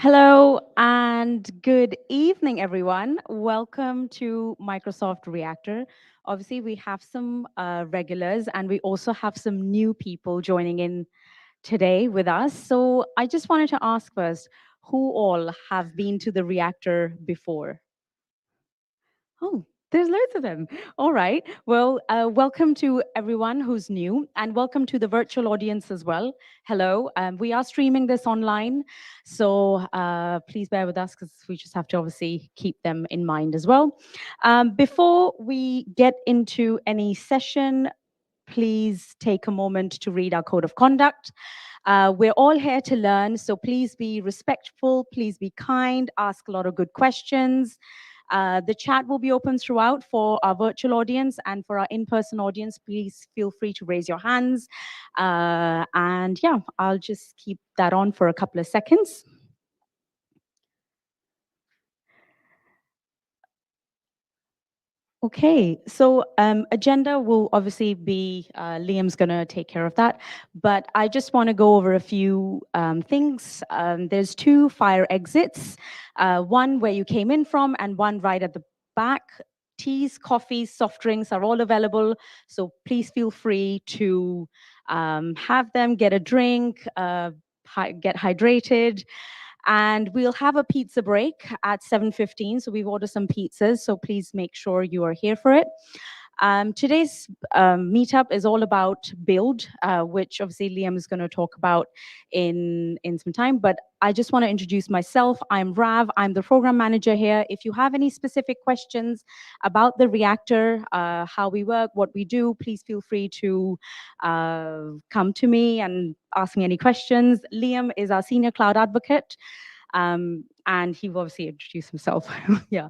Hello and good evening, everyone. Welcome to Microsoft Reactor. Obviously, we have some regulars and we also have some new people joining in today with us. So I just wanted to ask first, who all have been to the Reactor before? Oh, there's loads of them. All right. Well, welcome to everyone who's new, and welcome to the virtual audience as well. Hello. We are streaming this online, so please bear with us because we just have to obviously keep them in mind as well. Before we get into any session, please take a moment to read our code of conduct. We're all here to learn, so please be respectful, please be kind, ask a lot of good questions. The chat will be open throughout for our virtual audience, and for our in-person audience, please feel free to raise your hands. And yeah, I'll just keep that on for a couple of seconds. Okay, so agenda will obviously be, Liam's going to take care of that, but I just want to go over a few things. There's two fire exits, one where you came in from and one right at the back. Teas, coffees, soft drinks are all available, so please feel free to have them, get a drink, get hydrated. And we'll have a pizza break at 7:15. So we've ordered some pizzas. So please make sure you are here for it. Today's meetup is all about build, which obviously Liam is going to talk about in some time. But I just want to introduce myself. I'm Rav. I'm the program manager here. If you have any specific questions about the reactor, how we work, what we do, please feel free to come to me and ask me any questions. Liam is our senior cloud advocate. And he will obviously introduce himself. Yeah.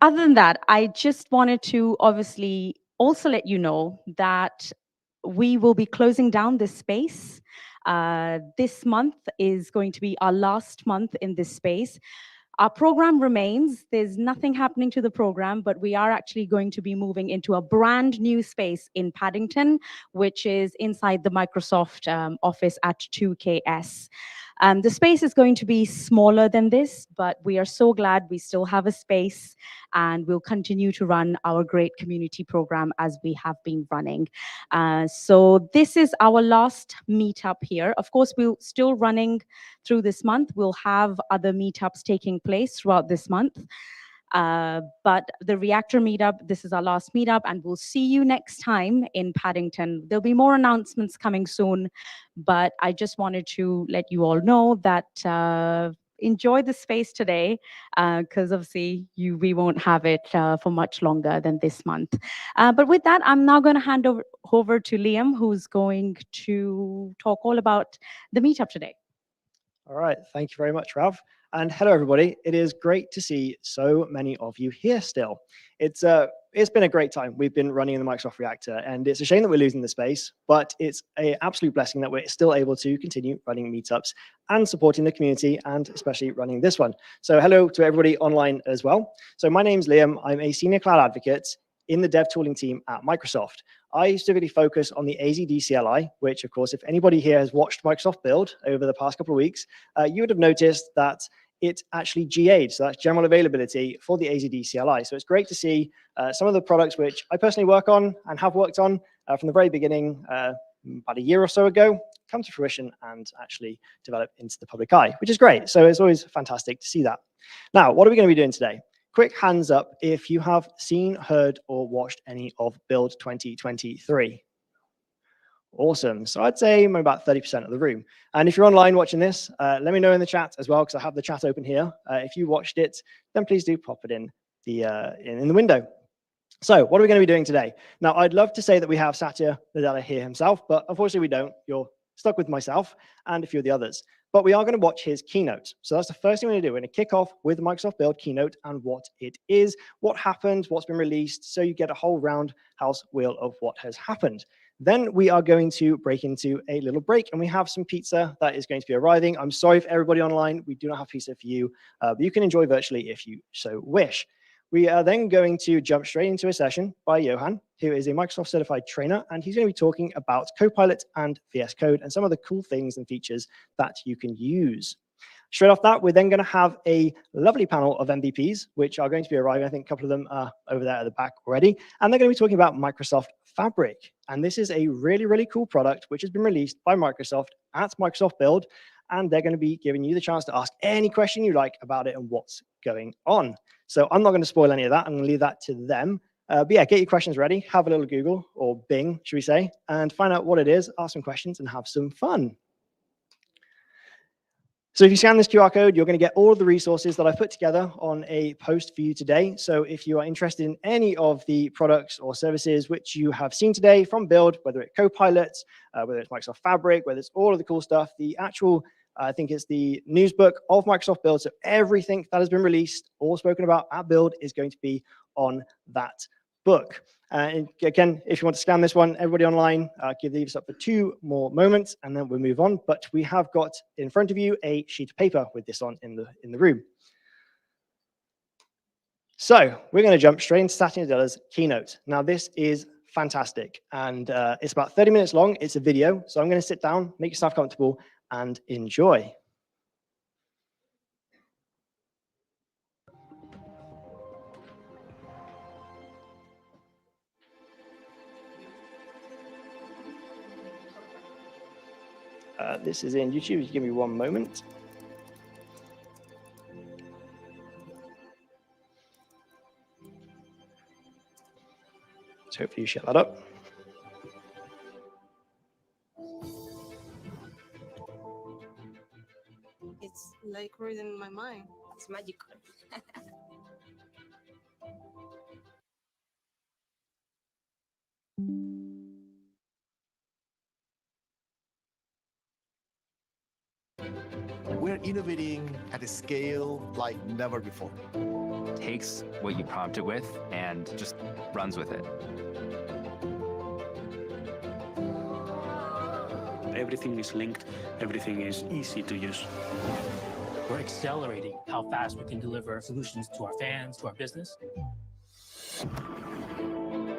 Other than that, I just wanted to obviously also let you know that we will be closing down this space. This month is going to be our last month in this space. Our program remains. There's nothing happening to the program, but we are actually going to be moving into a brand new space in Paddington, which is inside the Microsoft office at 2KS. The space is going to be smaller than this, but we are so glad we still have a space and we'll continue to run our great community program as we have been running. So this is our last meetup here. Of course, we're still running through this month. We'll have other meetups taking place throughout this month. But the Reactor Meetup, this is our last meetup, and we'll see you next time in Paddington. There'll be more announcements coming soon, but I just wanted to let you all know that enjoy the space today, because obviously we won't have it for much longer than this month. But with that, I'm now going to hand over to Liam, who's going to talk all about the meetup today. All right, thank you very much, Rav. And hello, everybody. It is great to see so many of you here still. It's been a great time. We've been running in the Microsoft Reactor, and it's a shame that we're losing the space, but it's an absolute blessing that we're still able to continue running meetups and supporting the community, and especially running this one. So hello to everybody online as well. So my name's Liam. I'm a senior cloud advocate in the dev tooling team at Microsoft. I specifically focus on the AZD CLI, which, of course, if anybody here has watched Microsoft build over the past couple of weeks, you would have noticed that it actually GA'd, so that's general availability for the AZD CLI. So it's great to see some of the products which I personally work on and have worked on from the very beginning, about a year or so ago, come to fruition and actually develop into the public eye, which is great. So it's always fantastic to see that. Now, what are we going to be doing today? Quick hands up if you have seen, heard, or watched any of Build 2023. Awesome. So I'd say I'm about 30% of the room. And if you're online watching this, let me know in the chat as well, because I have the chat open here. If you watched it, then please do pop it in the window. So what are we going to be doing today? Now, I'd love to say that we have Satya Nadella here himself, but unfortunately we don't. You're stuck with myself and a few of the others. But we are going to watch his keynote. So that's the first thing we're going to do. We're going to kick off with the Microsoft Build keynote and what it is, what happened, what's been released, so you get a whole roundhouse wheel of what has happened. Then we are going to break into a little break, and we have some pizza that is going to be arriving. I'm sorry for everybody online. We do not have pizza for you, but you can enjoy virtually if you so wish. We are then going to jump straight into a session by Johan, who is a Microsoft certified trainer, and he's going to be talking about Copilot and VS Code and some of the cool things and features that you can use. Straight off that, we're then going to have a lovely panel of MVPs, which are going to be arriving. I think a couple of them are over there at the back already. And they're going to be talking about Microsoft Fabric. And this is a really, really cool product, which has been released by Microsoft at Microsoft Build. And they're going to be giving you the chance to ask any question you like about it and what's going on. So I'm not going to spoil any of that. I'm going to leave that to them. But yeah, get your questions ready, have a little Google or Bing, should we say, and find out what it is, ask some questions, and have some fun. So if you scan this QR code, you're going to get all of the resources that I've put together on a post for you today. So if you are interested in any of the products or services which you have seen today from Build, whether it's Copilot, whether it's Microsoft Fabric, whether it's all of the cool stuff, the actual, I think it's the news book of Microsoft Build. So everything that has been released, all spoken about at Build, is going to be on that book. And again, if you want to scan this one, everybody online, give these up for 2 more moments, and then we'll move on. But we have got in front of you a sheet of paper with this on in the room. So we're going to jump straight into Satya Nadella's keynote. Now, this is fantastic, and it's about 30 minutes long. It's a video, so I'm going to sit down, make yourself comfortable, and enjoy. This is in YouTube. Just give me 1 moment. So hopefully you shut that up. It's like reading my mind. It's magical. We're innovating at a scale like never before. Takes what you prompt it with and just runs with it. Everything is linked, everything is easy to use. We're accelerating how fast we can deliver solutions to our fans, to our business.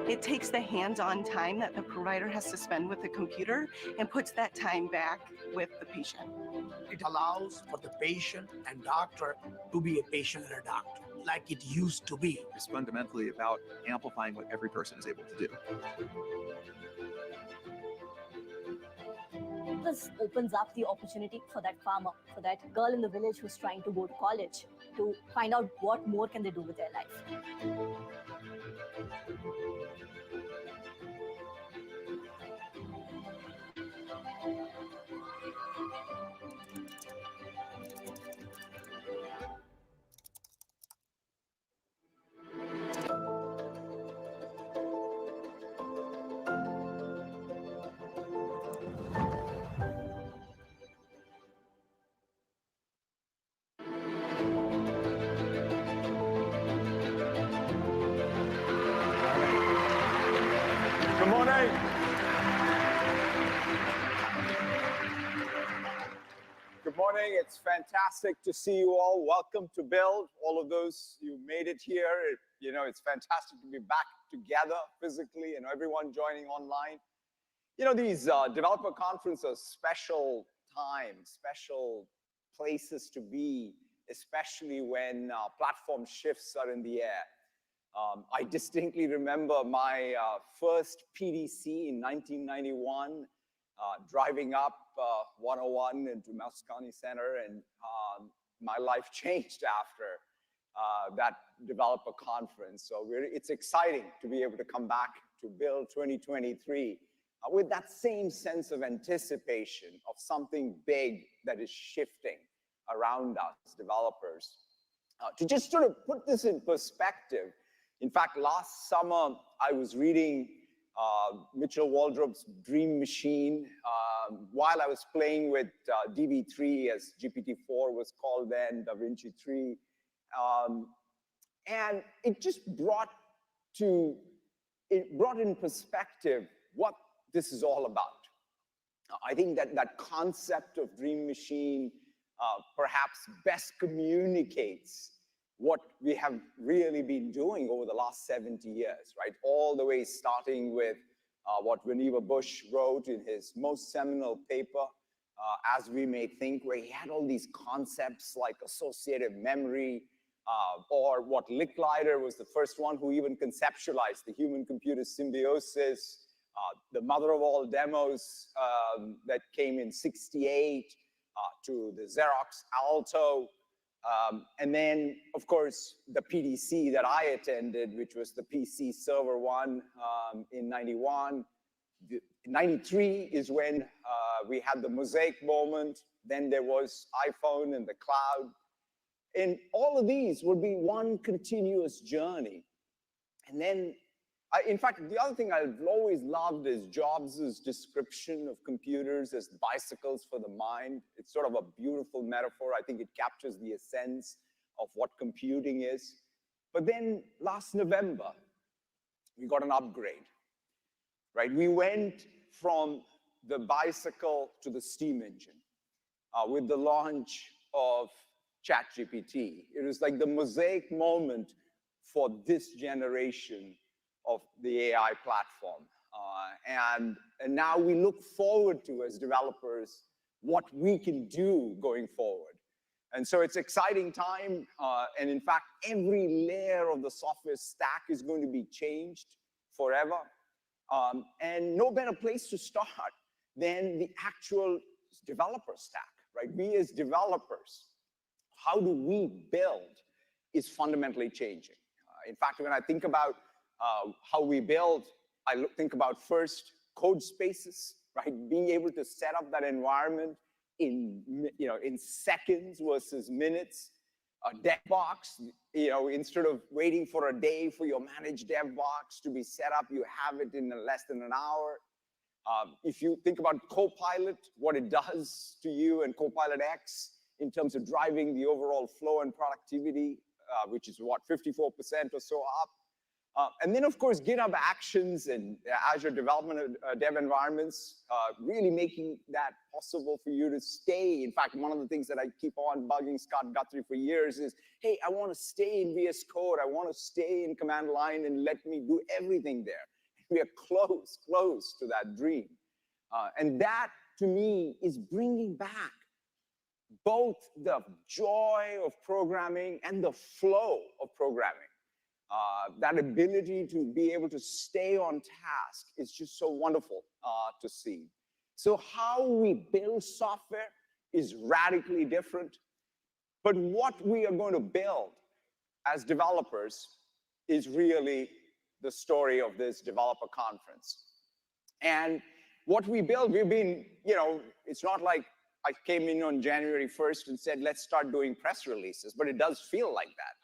It takes the hands-on time that the provider has to spend with the computer and puts that time back with the patient. It allows for the patient and doctor to be a patient and a doctor, like it used to be. It's fundamentally about amplifying what every person is able to do. This opens up the opportunity for that farmer, for that girl in the village who's trying to go to college, to find out what more can they do with their life. Good morning. Good morning. It's fantastic to see you all. Welcome to Build. All of those, you made it here. It's fantastic to be back together physically and everyone joining online. These developer conferences are special times, special places to be, especially when platform shifts are in the air. I distinctly remember my first PDC in 1991, driving up 101 into Moscone Center, and my life changed after that developer conference. So it's exciting to be able to come back to Build 2023 with that same sense of anticipation of something big that is shifting around us, developers. To just sort of put this in perspective, in fact, last summer, I was reading Mitchell Waldrop's Dream Machine while I was playing with DV3, as GPT-4 was called then, DaVinci 3. And it just brought in perspective what this is all about. I think that concept of Dream Machine perhaps best communicates what we have really been doing over the last 70 years, right? All the way starting with what Vannevar Bush wrote in his most seminal paper, as we may think, where he had all these concepts like associative memory, or what Licklider was the first one who even conceptualized the human-computer symbiosis, the mother of all demos that came in '68, to the Xerox Alto, and then, of course, the PDC that I attended, which was the PC Server 1 in '91. 93 is when we had the Mosaic moment. Then there was iPhone and the cloud. And all of these would be one continuous journey. And then, in fact, the other thing I've always loved is Jobs' description of computers as bicycles for the mind. It's sort of a beautiful metaphor. I think it captures the essence of what computing is. But then last November, we got an upgrade, right? We went from the bicycle to the steam engine with the launch of ChatGPT. It was like the Mosaic moment for this generation of the AI platform. And now we look forward to, as developers, what we can do going forward. And so it's exciting time. And in fact, every layer of the software stack is going to be changed forever. And no better place to start than the actual developer stack, right? We as developers, how do we build is fundamentally changing. In fact, when I think about how we build, I think about first code spaces, right? Being able to set up that environment in seconds versus minutes. A dev box, instead of waiting for a day for your managed dev box to be set up, you have it in less than an hour. If you think about Copilot, what it does to you, and Copilot X in terms of driving the overall flow and productivity, which is what, 54% or so up. And then, of course, GitHub Actions and Azure development dev environments, really making that possible for you to stay. In fact, one of the things that I keep on bugging Scott Guthrie for years is, hey, I want to stay in VS Code. I want to stay in command line and let me do everything there. We are close to that dream. And that, to me, is bringing back both the joy of programming and the flow of programming. That ability to be able to stay on task is just so wonderful to see. So how we build software is radically different, but what we are going to build as developers is really the story of this developer conference. And what we build, we've been, it's not like I came in on January 1st and said, let's start doing press releases, but it does feel like that.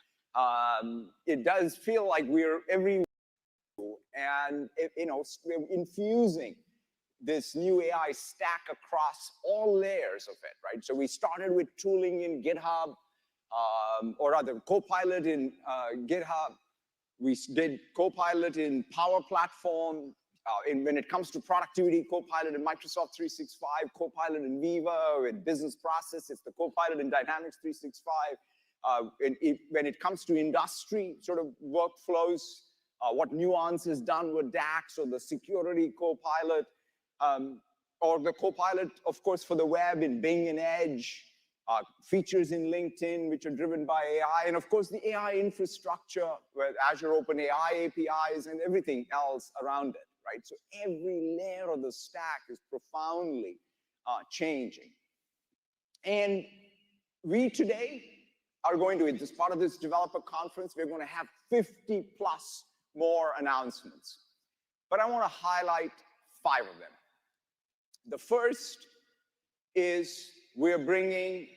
It does feel like we're every and we're infusing this new AI stack across all layers of it, right? So we started with tooling in GitHub, or rather Copilot in GitHub. We did Copilot in Power Platform. When it comes to productivity, Copilot in Microsoft 365, Copilot in Viva, in business process, it's the Copilot in Dynamics 365. When it comes to industry sort of workflows, what Nuance has done with DAX, or the security Copilot, or the Copilot, of course, for the web in Bing and Edge, features in LinkedIn, which are driven by AI, and of course, the AI infrastructure with Azure OpenAI APIs and everything else around it, right? So every layer of the stack is profoundly changing. And we today are going to, as part of this developer conference, we're going to have 50+ more announcements. But I want to highlight 5 of them. The first is we're bringing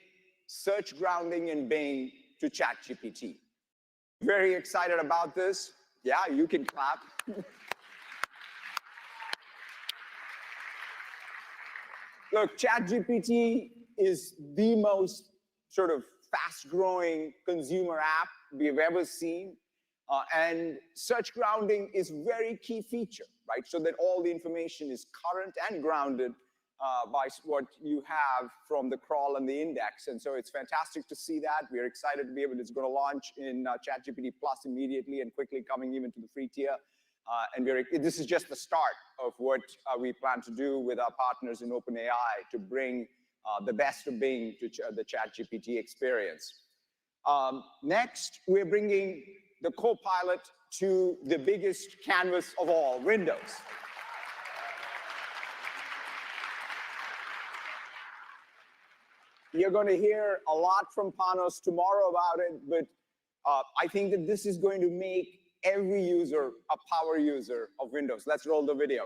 search grounding in Bing to ChatGPT. Very excited about this. Yeah, you can clap. Look, ChatGPT is the most sort of fast-growing consumer app we've ever seen. And search grounding is a very key feature, right? So that all the information is current and grounded by what you have from the crawl and the index. And so it's fantastic to see that. We're excited to be able to, it's going to launch in ChatGPT Plus immediately and quickly coming even to the free tier. And this is just the start of what we plan to do with our partners in OpenAI to bring the best of Bing to the ChatGPT experience. Next, we're bringing the Copilot to the biggest canvas of all, Windows. You're going to hear a lot from Panos tomorrow about it, but I think that this is going to make every user a power user of Windows. Let's roll the video.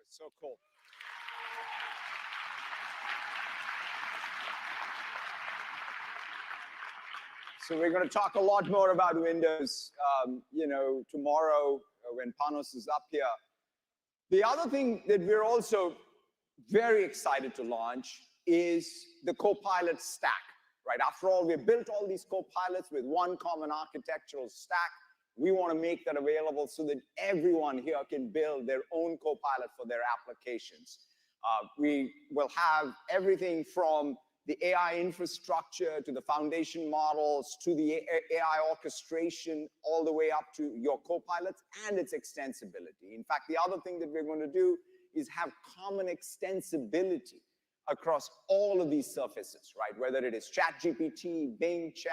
So cool. So we're going to talk a lot more about Windows, tomorrow when Panos is up here. The other thing that we're also very excited to launch is the Copilot stack, right? After all, we built all these Copilots with one common architectural stack. We want to make that available so that everyone here can build their own Copilot for their applications. We will have everything from the AI infrastructure to the foundation models to the AI orchestration all the way up to your Copilots and its extensibility. In fact, the other thing that we're going to do is have common extensibility across all of these surfaces, right? Whether it is ChatGPT, Bing Chat,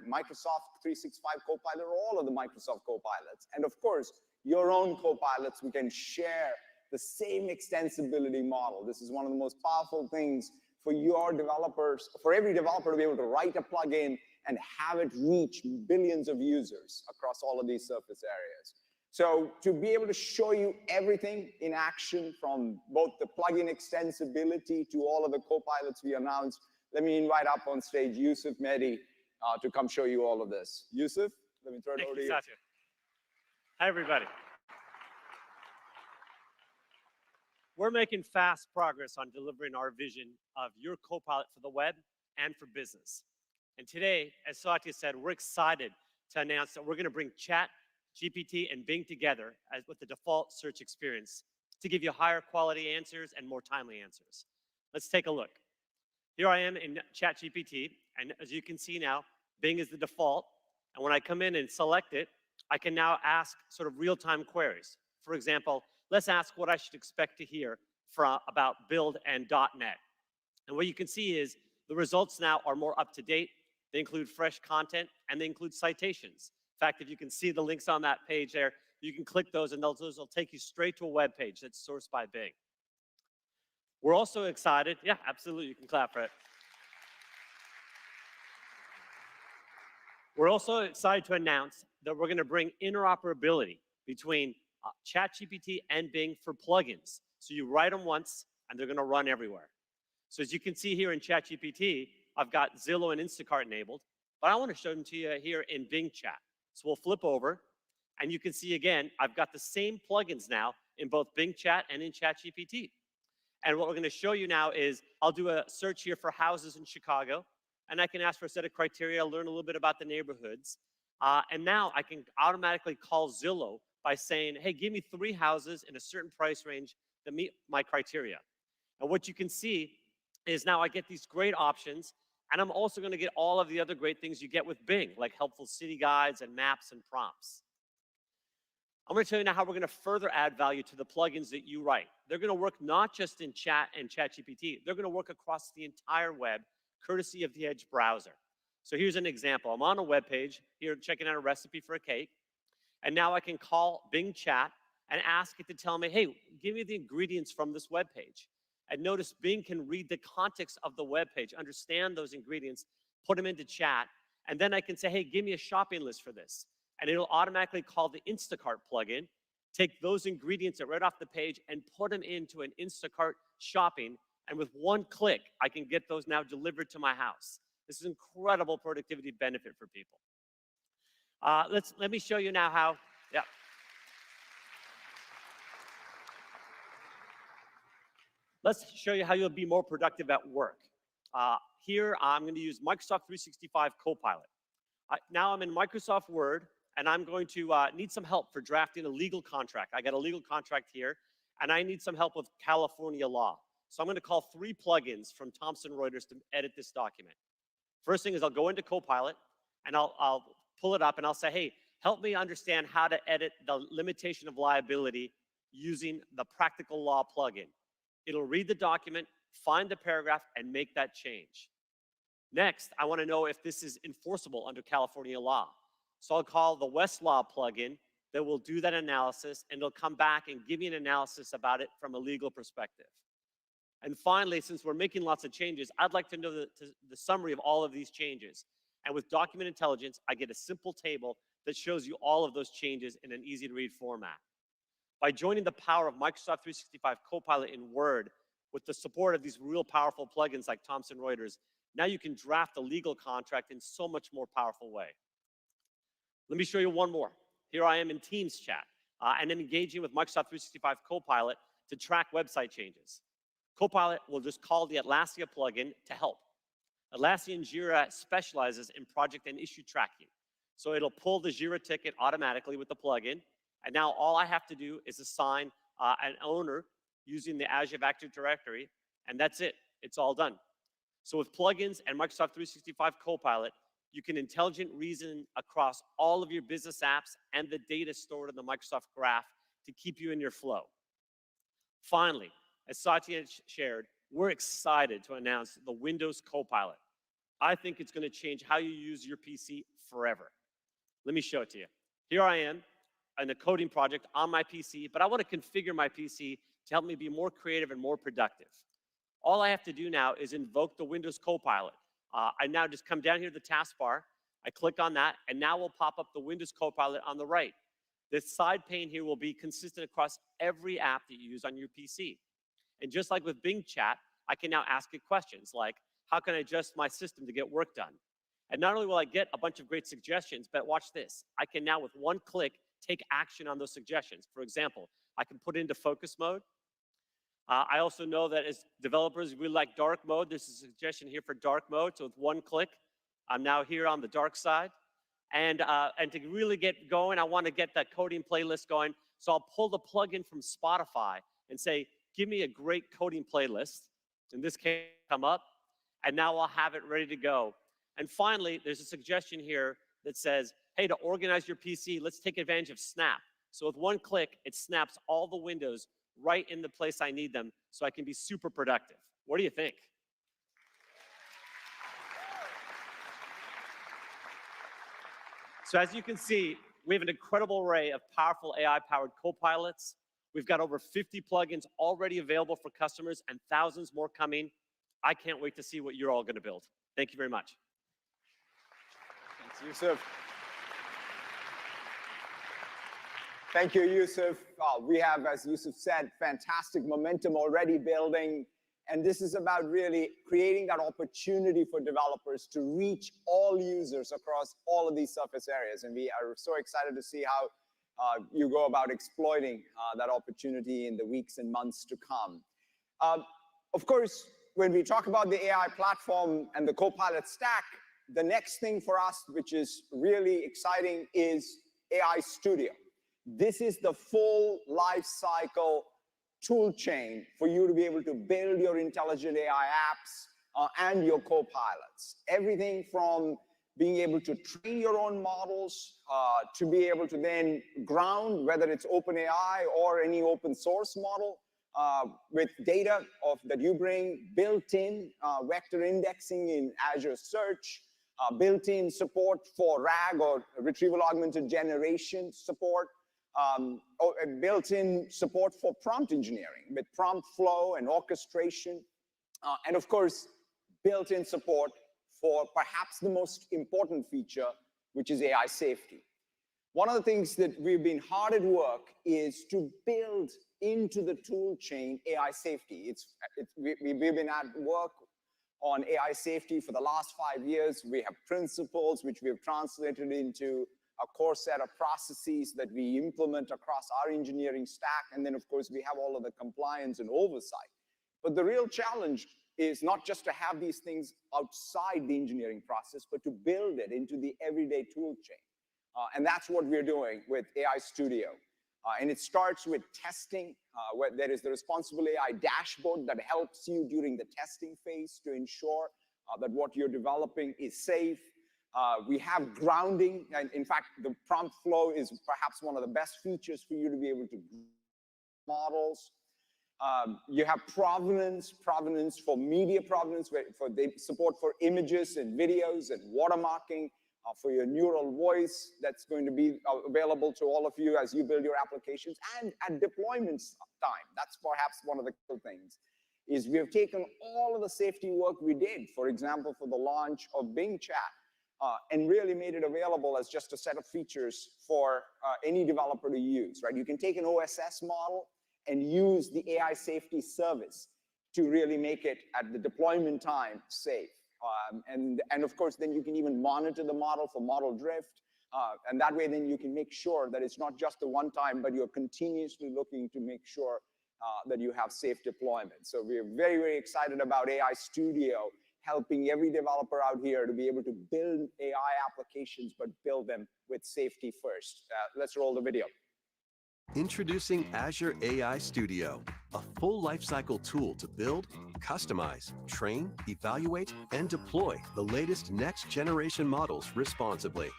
Microsoft 365 Copilot, or all of the Microsoft Copilots. And of course, your own Copilots, we can share the same extensibility model. This is one of the most powerful things for your developers, for every developer to be able to write a plugin and have it reach billions of users across all of these surface areas. So to be able to show you everything in action from both the plugin extensibility to all of the Copilots we announced, let me invite up on stage Yusuf Mehdi to come show you all of this. Yusuf, let me throw it over to you. Satya. Hi, everybody. We're making fast progress on delivering our vision of your Copilot for the web and for business. And today, as Satya said, we're excited to announce that we're going to bring Chat, GPT, and Bing together with the default search experience to give you higher quality answers and more timely answers. Let's take a look. Here I am in ChatGPT, and as you can see now, Bing is the default. And when I come in and select it, I can now ask sort of real-time queries. For example, let's ask what I should expect to hear about Build and .NET. And what you can see is the results now are more up to date. They include fresh content, and they include citations. In fact, if you can see the links on that page there, you can click those, and those will take you straight to a web page that's sourced by Bing. We're also excited. Yeah, absolutely. You can clap for it. We're also excited to announce that we're going to bring interoperability between ChatGPT and Bing for plugins. So you write them once, and they're going to run everywhere. So as you can see here in ChatGPT, I've got Zillow and Instacart enabled, but I want to show them to you here in Bing Chat. So we'll flip over, and you can see again, I've got the same plugins now in both Bing Chat and in ChatGPT. And what we're going to show you now is I'll do a search here for houses in Chicago, and I can ask for a set of criteria, learn a little bit about the neighborhoods. And now I can automatically call Zillow by saying, hey, give me 3 houses in a certain price range that meet my criteria. And what you can see is now I get these great options And I'm also going to get all of the other great things you get with Bing, like helpful city guides and maps and prompts. I'm going to tell you now how we're going to further add value to the plugins that you write. They're going to work not just in chat and ChatGPT. They're going to work across the entire web, courtesy of the Edge browser. So here's an example. I'm on a web page here checking out a recipe for a cake. And now I can call Bing Chat and ask it to tell me, hey, give me the ingredients from this web page. And notice Bing can read the context of the web page, understand those ingredients, put them into chat, and then I can say, hey, give me a shopping list for this. And it'll automatically call the Instacart plugin, take those ingredients right off the page and put them into an Instacart shopping. And with one click, I can get those now delivered to my house. This is incredible productivity benefit for people. Let me show you now how, yeah. Let's show you how you'll be more productive at work. Here, I'm going to use Microsoft 365 Copilot. Now I'm in Microsoft Word, and I'm going to need some help for drafting a legal contract. I got a legal contract here, and I need some help with California law. So I'm going to call 3 plugins from Thomson Reuters to edit this document. First thing is I'll go into Copilot, and I'll pull it up, and I'll say, hey, help me understand how to edit the limitation of liability using the Practical Law plugin. It'll read the document, find the paragraph, and make that change. Next, I want to know if this is enforceable under California law. So I'll call the Westlaw plugin that will do that analysis, and it'll come back and give me an analysis about it from a legal perspective. And finally, since we're making lots of changes, I'd like to know the summary of all of these changes. And with Document Intelligence, I get a simple table that shows you all of those changes in an easy-to-read format. By joining the power of Microsoft 365 Copilot in Word with the support of these real powerful plugins like Thomson Reuters, now you can draft a legal contract in so much more powerful way. Let me show you one more. Here I am in Teams chat, and I'm engaging with Microsoft 365 Copilot to track website changes. Copilot will just call the Atlassian plugin to help. Atlassian Jira specializes in project and issue tracking. So it'll pull the Jira ticket automatically with the plugin, and now all I have to do is assign an owner using the Azure Active Directory, and that's it. It's all done. So with plugins and Microsoft 365 Copilot, you can intelligent reason across all of your business apps and the data stored in the Microsoft Graph to keep you in your flow. Finally, as Satya shared, we're excited to announce the Windows Copilot. I think it's going to change how you use your PC forever. Let me show it to you. Here I am in a coding project on my PC, but I want to configure my PC to help me be more creative and more productive. All I have to do now is invoke the Windows Copilot. I now just come down here to the taskbar, I click on that, and now we'll pop up the Windows Copilot on the right. This side pane here will be consistent across every app that you use on your PC. And just like with Bing Chat, I can now ask it questions like, how can I adjust my system to get work done? And not only will I get a bunch of great suggestions, but watch this. I can now, with one click, take action on those suggestions. For example, I can put it into focus mode. I also know that as developers, we like dark mode. There's a suggestion here for dark mode. So with one click, I'm now here on the dark side. And to really get going, I want to get that coding playlist going. So I'll pull the plugin from Spotify and say, give me a great coding playlist. In this case, come up. And now I'll have it ready to go. And finally, there's a suggestion here that says, hey, to organize your PC, let's take advantage of Snap. So with one click, it snaps all the windows right in the place I need them so I can be super productive. What do you think? So as you can see, we have an incredible array of powerful AI-powered copilots. We've got over 50 plugins already available for customers and thousands more coming. I can't wait to see what you're all going to build. Thank you very much. Thanks, Yusuf. Thank you, Yusuf. We have, as Yusuf said, fantastic momentum already building. And this is about really creating that opportunity for developers to reach all users across all of these surface areas. And we are so excited to see how you go about exploiting that opportunity in the weeks and months to come. Of course, when we talk about the AI platform and the Copilot stack, the next thing for us, which is really exciting, is AI Studio. This is the full life cycle tool chain for you to be able to build your intelligent AI apps and your co-pilots. Everything from being able to train your own models, to be able to then ground, whether it's OpenAI or any open source model, with data that you bring, built-in vector indexing in Azure Search, built-in support for RAG or retrieval augmented generation support, built-in support for prompt engineering with prompt flow and orchestration, and of course, built-in support for perhaps the most important feature, which is AI safety. One of the things that we've been hard at work is to build into the tool chain AI safety. We've been at work on AI safety for the last 5 years. We have principles which we have translated into a core set of processes that we implement across our engineering stack. And then, of course, we have all of the compliance and oversight. But the real challenge is not just to have these things outside the engineering process, but to build it into the everyday tool chain. And that's what we're doing with AI Studio. And it starts with testing, where there is the responsible AI dashboard that helps you during the testing phase to ensure that what you're developing is safe. We have grounding, and in fact, the prompt flow is perhaps one of the best features for you to be able to models. You have provenance for media provenance, for the support for images and videos and watermarking, for your neural voice that's going to be available to all of you as you build your applications, and at deployment time. That's perhaps one of the cool things, is we have taken all of the safety work we did, for example, for the launch of Bing Chat, and really made it available as just a set of features for any developer to use, right? You can take an OSS model and use the AI safety service to really make it at the deployment time safe. And of course, then you can even monitor the model for model drift. And that way, then you can make sure that it's not just a one time, but you're continuously looking to make sure that you have safe deployment. So we're very, very excited about AI Studio, helping every developer out here to be able to build AI applications, but build them with safety first. Let's roll the video. Introducing Azure AI Studio, a full lifecycle tool to build, customize, train, evaluate, and deploy the latest next-generation models responsibly.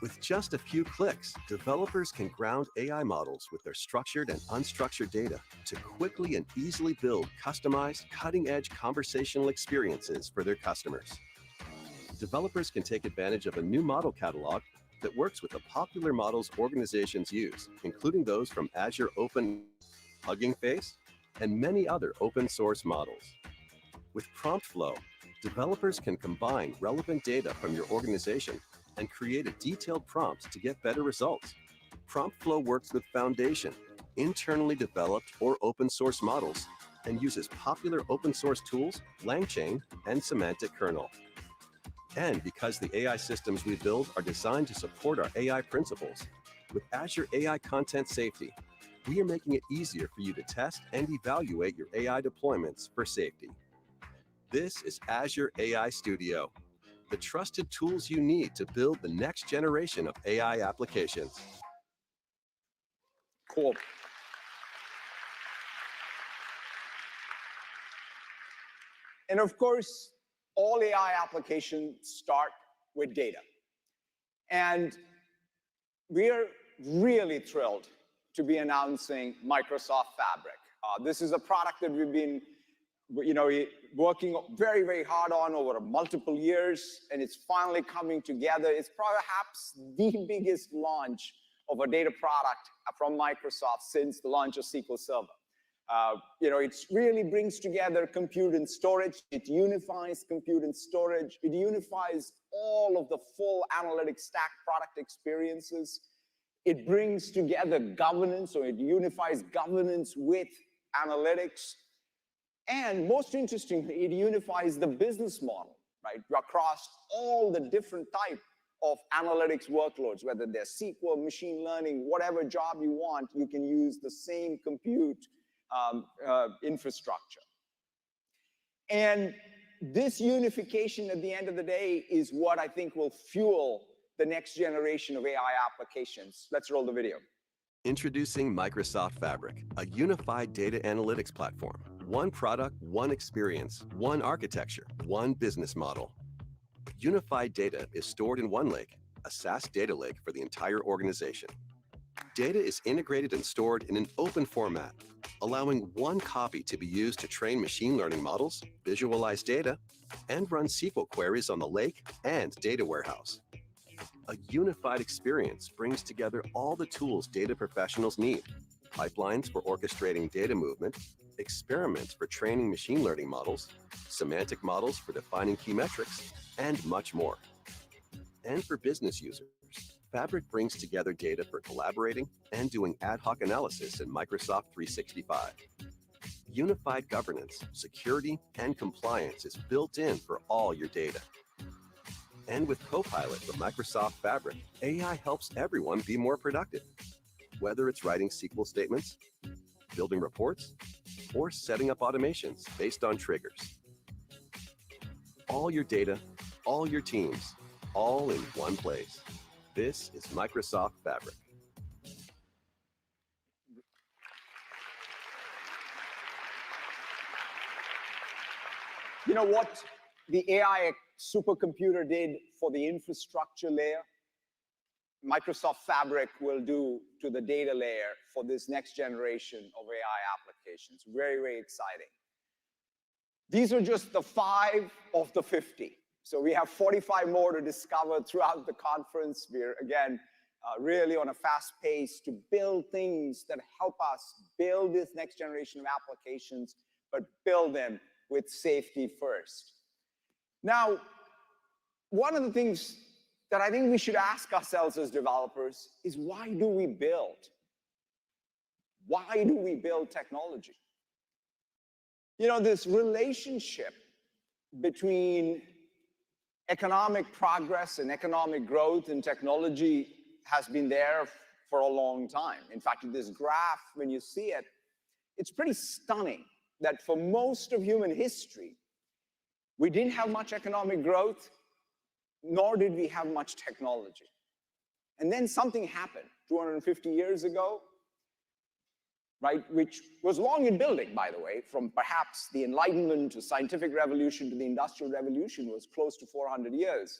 With just a few clicks, developers can ground AI models with their structured and unstructured data to quickly and easily build customized, cutting-edge conversational experiences for their customers. Developers can take advantage of a new model catalog that works with the popular models organizations use, including those from Azure Open, Hugging Face, and many other open source models. With Prompt Flow, developers can combine relevant data from your organization and create a detailed prompt to get better results. Prompt Flow works with Foundation, internally developed or open source models, and uses popular open source tools, LangChain, and Semantic Kernel. And because the AI systems we build are designed to support our AI principles, with Azure AI Content Safety, we are making it easier for you to test and evaluate your AI deployments for safety. This is Azure AI Studio, the trusted tools you need to build the next generation of AI applications. Cool. And of course, all AI applications start with data. And we're really thrilled to be announcing Microsoft Fabric. This is a product that we've been working very, very hard on over multiple years, and it's finally coming together. It's perhaps the biggest launch of a data product from Microsoft since the launch of SQL Server. It really brings together compute and storage. It unifies compute and storage. It unifies all of the full analytics stack product experiences. It brings together governance, so it unifies governance with analytics. And most interestingly, it unifies the business model, right, across all the different types of analytics workloads, whether they're SQL, machine learning, whatever job you want, you can use the same compute infrastructure. And this unification at the end of the day is what I think will fuel the next generation of AI applications. Let's roll the video. Introducing Microsoft Fabric, a unified data analytics platform One product, one experience, one architecture, one business model. Unified data is stored in one lake, a SaaS data lake for the entire organization. Data is integrated and stored in an open format, allowing one copy to be used to train machine learning models, visualize data, and run SQL queries on the lake and data warehouse. A unified experience brings together all the tools data professionals need: pipelines for orchestrating data movement, experiments for training machine learning models, semantic models for defining key metrics, and much more. And for business users, Fabric brings together data for collaborating and doing ad hoc analysis in Microsoft 365. Unified governance, security, and compliance is built in for all your data. And with Copilot from Microsoft Fabric, AI helps everyone be more productive. Whether it's writing SQL statements, building reports, or setting up automations based on triggers. All your data, all your teams, all in one place. This is Microsoft Fabric. You know what the AI supercomputer did for the infrastructure layer? Microsoft Fabric will do to the data layer for this next generation of AI applications. Very, very exciting. These are just the 5 of the 50. So we have 45 more to discover throughout the conference. We're, again, really on a fast pace to build things that help us build this next generation of applications, but build them with safety first. Now, one of the things that I think we should ask ourselves as developers is, why do we build? Why do we build technology? You know, this relationship between economic progress and economic growth in technology has been there for a long time. In fact, this graph, when you see it, it's pretty stunning that for most of human history, we didn't have much economic growth, nor did we have much technology. And then something happened 250 years ago, right, which was long in building, by the way, from perhaps the Enlightenment to scientific revolution to the Industrial Revolution was close to 400 years.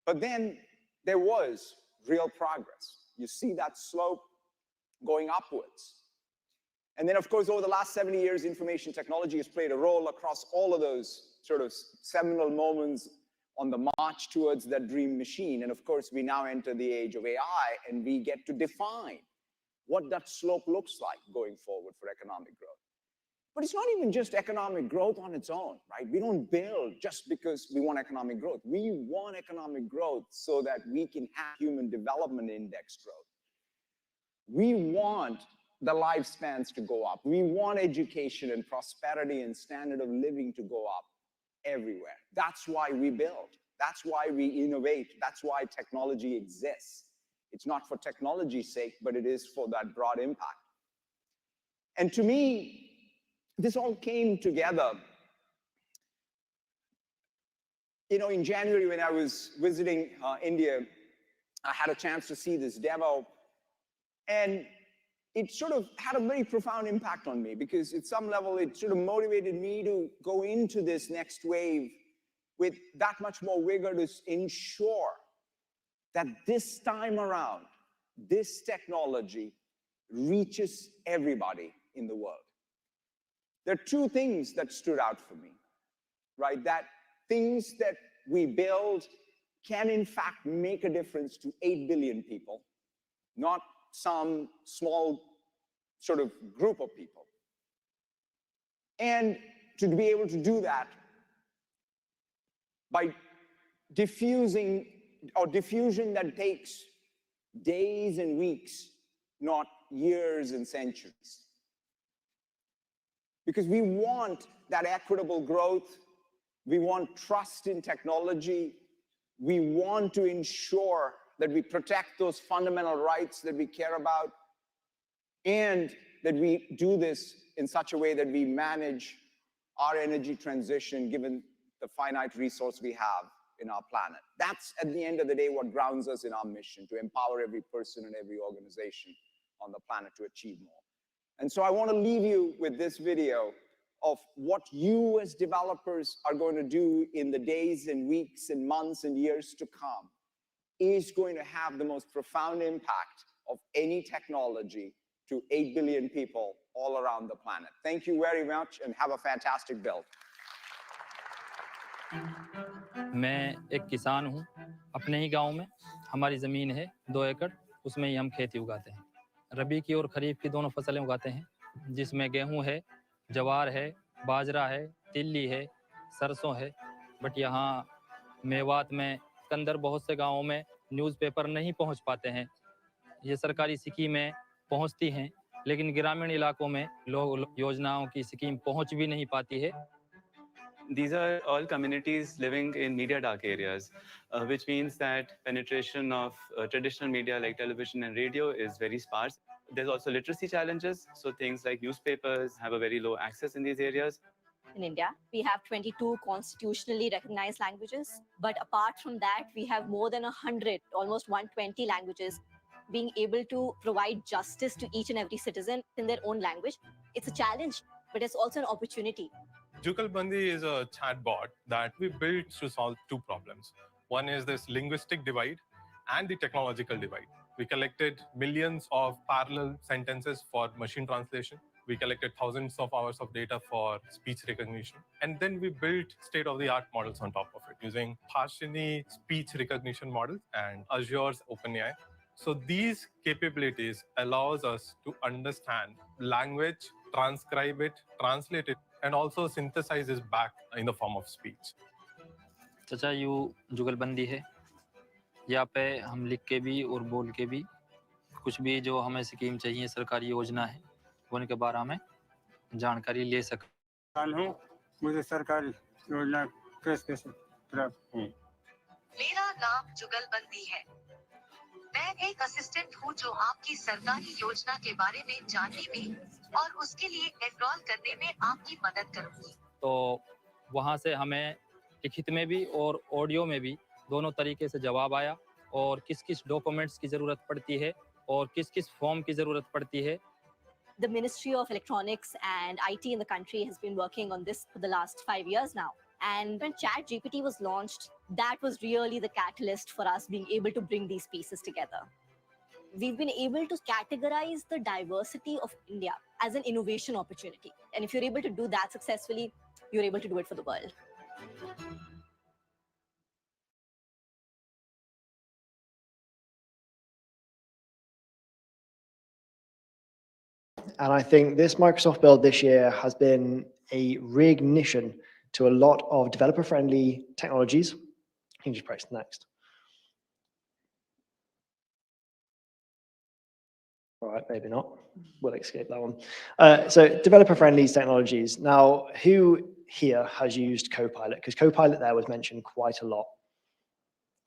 But then there was real progress. You see that slope going upwards. And then, of course, over the last 70 years, information technology has played a role across all of those sort of seminal moments on the march towards that dream machine. And of course, we now enter the age of AI, and we get to define what that slope looks like going forward for economic growth. But it's not even just economic growth on its own, right? We don't build just because we want economic growth. We want economic growth so that we can have human development index growth. We want the lifespans to go up. We want education and prosperity and standard of living to go up everywhere. That's why we build. That's why we innovate. That's why technology exists. It's not for technology's sake, but it is for that broad impact. And to me, this all came together. You know, in January, when I was visiting India, I had a chance to see this demo, and it sort of had a very profound impact on me, because at some level, it sort of motivated me to go into this next wave with that much more vigor to ensure that this time around, this technology reaches everybody in the world. There are 2 things that stood out for me, right? That things that we build can in fact make a difference to 8 billion people, not some small sort of group of people. And to be able to do that by diffusion that takes days and weeks, not years and centuries. Because we want that equitable growth, we want trust in technology, we want to ensure that we protect those fundamental rights that we care about, and that we do this in such a way that we manage our energy transition given the finite resource we have in our planet. That's, at the end of the day, what grounds us in our mission, to empower every person and every organization on the planet to achieve more. And so I want to leave you with this video of what you as developers are going to do in the days and weeks and months and years to come is going to have the most profound impact of any technology to 8 billion people all around the planet. Thank you very much and have a fantastic build. मैं एक किसान हूँ अपने ही गांव में हमारी ज़मीन है 2 एकड़ उसमें ही हम खेती उगाते हैं रबी की और खरीफ की दोनों फसलें उगाते हैं जिसमें गेहूं है जवार है बाजरा है तिल्ली है सरसों है बट यहाँ मेवात में अंदर बहुत से गांवों में न्यूज़पेपर नहीं पहुंच पाते हैं ये सरकारी स्कीमें पहुंचती हैं लेकिन ग्रामीण इलाकों में लोग योजनाओं की स्कीम पहुंच भी नहीं पाती है These are all communities living in media dark areas, which means that penetration of traditional media like television and radio is very sparse. There's also literacy challenges, so things like newspapers have a very low access in these areas. In India, we have 22 constitutionally recognized languages, but apart from that, we have more than 100, almost 120 languages. Being able to provide justice to each and every citizen in their own language, it's a challenge, but it's also an opportunity. Jugalbandi is a chatbot that we built to solve 2 problems. One is this linguistic divide and the technological divide. We collected millions of parallel sentences for machine translation. We collected thousands of hours of data for speech recognition. And then we built state-of-the-art models on top of it using Harshini speech recognition models and Azure's OpenAI. So these capabilities allows us to understand language, transcribe it, translate it, and also synthesize it back in the form of speech. चचा you जुगलबंदी है यहाँ पे हम लिख के भी और बोल के भी कुछ भी जो हमें स्कीम चाहिए सरकारी योजना है उनके बारे में जानकारी ले सकते हूँ मुझे सरकारी योजना कैसे प्राप्त हुई मेरा नाम जुगलबंदी है मैं एक असिस्टेंट हूँ जो आपकी सरकारी योजना के बारे में जानने में और उसके लिए एनरोल करने में आपकी मदद करूँगी तो वहाँ से हमें लिखित में भी और ऑडियो में भी दोनों तरीके से जवाब आया और किस-किस डॉक्यूमेंट्स की ज़रूरत पड़ती है और किस-किस फॉर्म की ज़रूरत पड़ती है The Ministry of Electronics and IT in the country has been working on this for the last 5 years now. And when ChatGPT was launched, that was really the catalyst for us being able to bring these pieces together. We've been able to categorize the diversity of India as an innovation opportunity. And if you're able to do that successfully, you're able to do it for the world. And I think this Microsoft build this year has been a reignition to a lot of developer-friendly technologies. You can just press next. All right, maybe not. We'll escape that one. So developer-friendly technologies. Now, who here has used Copilot? Because Copilot there was mentioned quite a lot.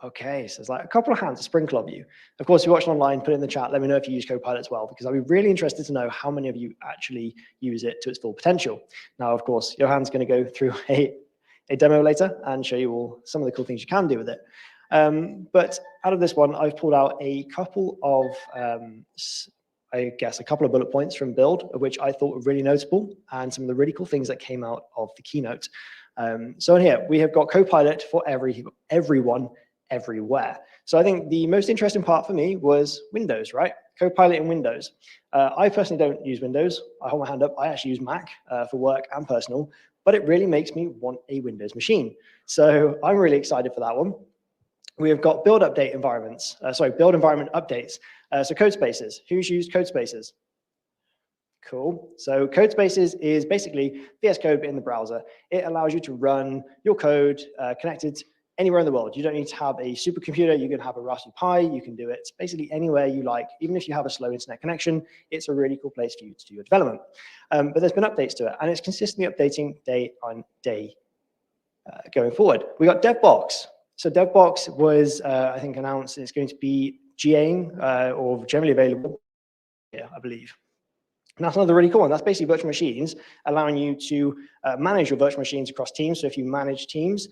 Okay, so there's like a couple of hands, a sprinkle of you. Of course, if you're watching online, put it in the chat. Let me know if you use Copilot as well, because I'd be really interested to know how many of you actually use it to its full potential. Now, of course, Johan's going to go through a demo later and show you all some of the cool things you can do with it. But out of this one, I've pulled out a couple of, I guess, a couple of bullet points from Build, which I thought were really notable, and some of the really cool things that came out of the keynote. So in here, we have got Copilot for everyone, everywhere. So I think the most interesting part for me was Windows, right? Copilot in Windows. I personally don't use Windows. I hold my hand up. I actually use Mac for work and personal, but it really makes me want a Windows machine. So I'm really excited for that one. We have got build update environments, build environment updates. So code spaces. Who's used code spaces? Cool. So code spaces is basically VS Code in the browser. It allows you to run your code connected anywhere in the world. You don't need to have a supercomputer. You can have a Raspberry Pi. You can do it basically anywhere you like. Even if you have a slow internet connection, it's a really cool place for you to do your development. But there's been updates to it, and it's consistently updating day on day going forward. We got DevBox. So DevBox was, I think, announced it's going to be GAing or generally available, yeah, I believe. And that's another really cool one. That's basically virtual machines, allowing you to manage your virtual machines across teams. So if you manage teams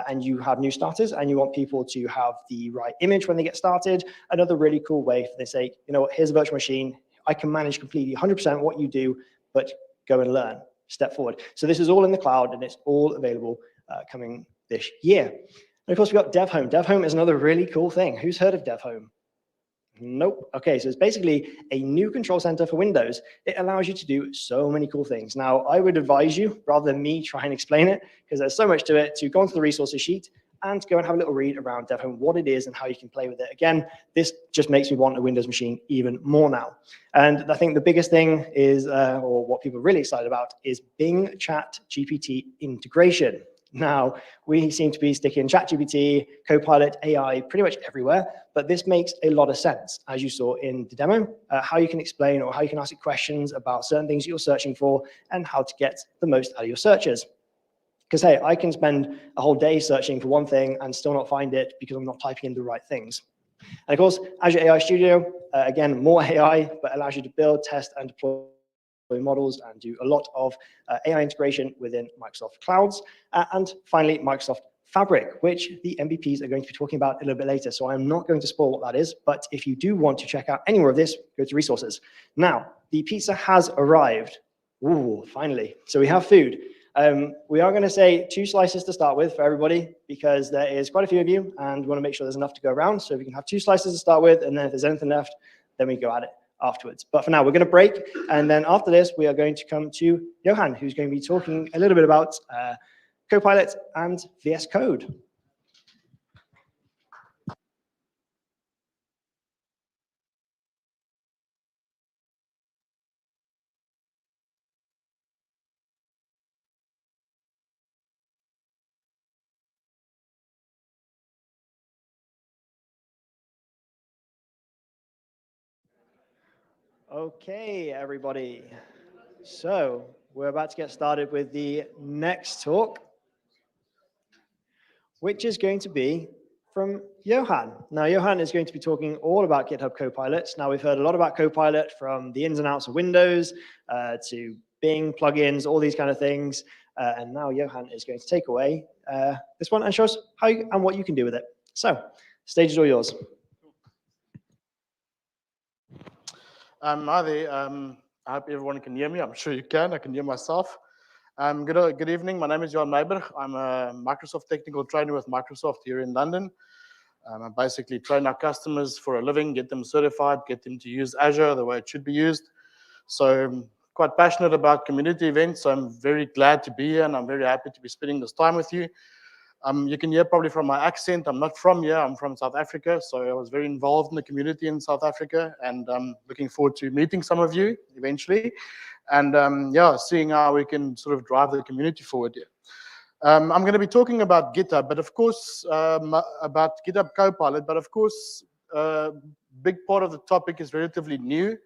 and you have new starters and you want people to have the right image when they get started, another really cool way for they say, you know what, here's a virtual machine. I can manage completely 100% what you do, but go and learn. step forward. So this is all in the cloud, and it's all available coming this year. And of course, we've got DevHome. DevHome is another really cool thing. Who's heard of DevHome? Nope. Okay, so it's basically a new control center for Windows. It allows you to do so many cool things. Now, I would advise you, rather than me try and explain it, because there's so much to it, to go onto the resources sheet and go and have a little read around DevHome, what it is and how you can play with it. Again, this just makes me want a Windows machine even more now. And I think the biggest thing is, or what people are really excited about, is Bing Chat GPT integration. Now, we seem to be sticking ChatGPT, Copilot, AI pretty much everywhere, but this makes a lot of sense, as you saw in the demo, how you can explain or how you can ask it questions about certain things you're searching for and how to get the most out of your searches. Because, hey, I can spend a whole day searching for one thing and still not find it because I'm not typing in the right things. And of course, Azure AI Studio, again, more AI, but allows you to build, test, and deploy models and do a lot of AI integration within Microsoft Clouds. And finally, Microsoft Fabric, which the MVPs are going to be talking about a little bit later. So I'm not going to spoil what that is, but if you do want to check out any more of this, go to resources. Now, the pizza has arrived. Ooh, finally. So we have food. We are going to say 2 slices to start with for everybody, because there is quite a few of you, and we want to make sure there's enough to go around. So we can have 2 slices to start with, and then if there's anything left, then we go at it afterwards. But for now, we're going to break, and then after this, we are going to come to Johan, who's going to be talking a little bit about Copilot and VS Code. Okay, everybody. So we're about to get started with the next talk, which is going to be from Johan. Now, Johan is going to be talking all about GitHub Copilot. Now, we've heard a lot about Copilot from the ins and outs of Windows to Bing plugins, all these kind of things. And now Johan is going to take away this one and show us how and what you can do with it. So, stage is all yours. Hi there. I hope everyone can hear me. I'm sure you can. I can hear myself. Good evening. My name is Johan Meiberg. I'm a Microsoft technical trainer with Microsoft here in London. I basically train our customers for a living, get them certified, get them to use Azure the way it should be used. So I'm quite passionate about community events. So I'm very glad to be here, and I'm very happy to be spending this time with you. You can hear probably from my accent, I'm not from here, I'm from South Africa. So I was very involved in the community in South Africa, and I'm looking forward to meeting some of you eventually. And yeah, seeing how we can sort of drive the community forward here. I'm going to be talking about GitHub, but of course, about GitHub Copilot, but of course, a big part of the topic is relatively new.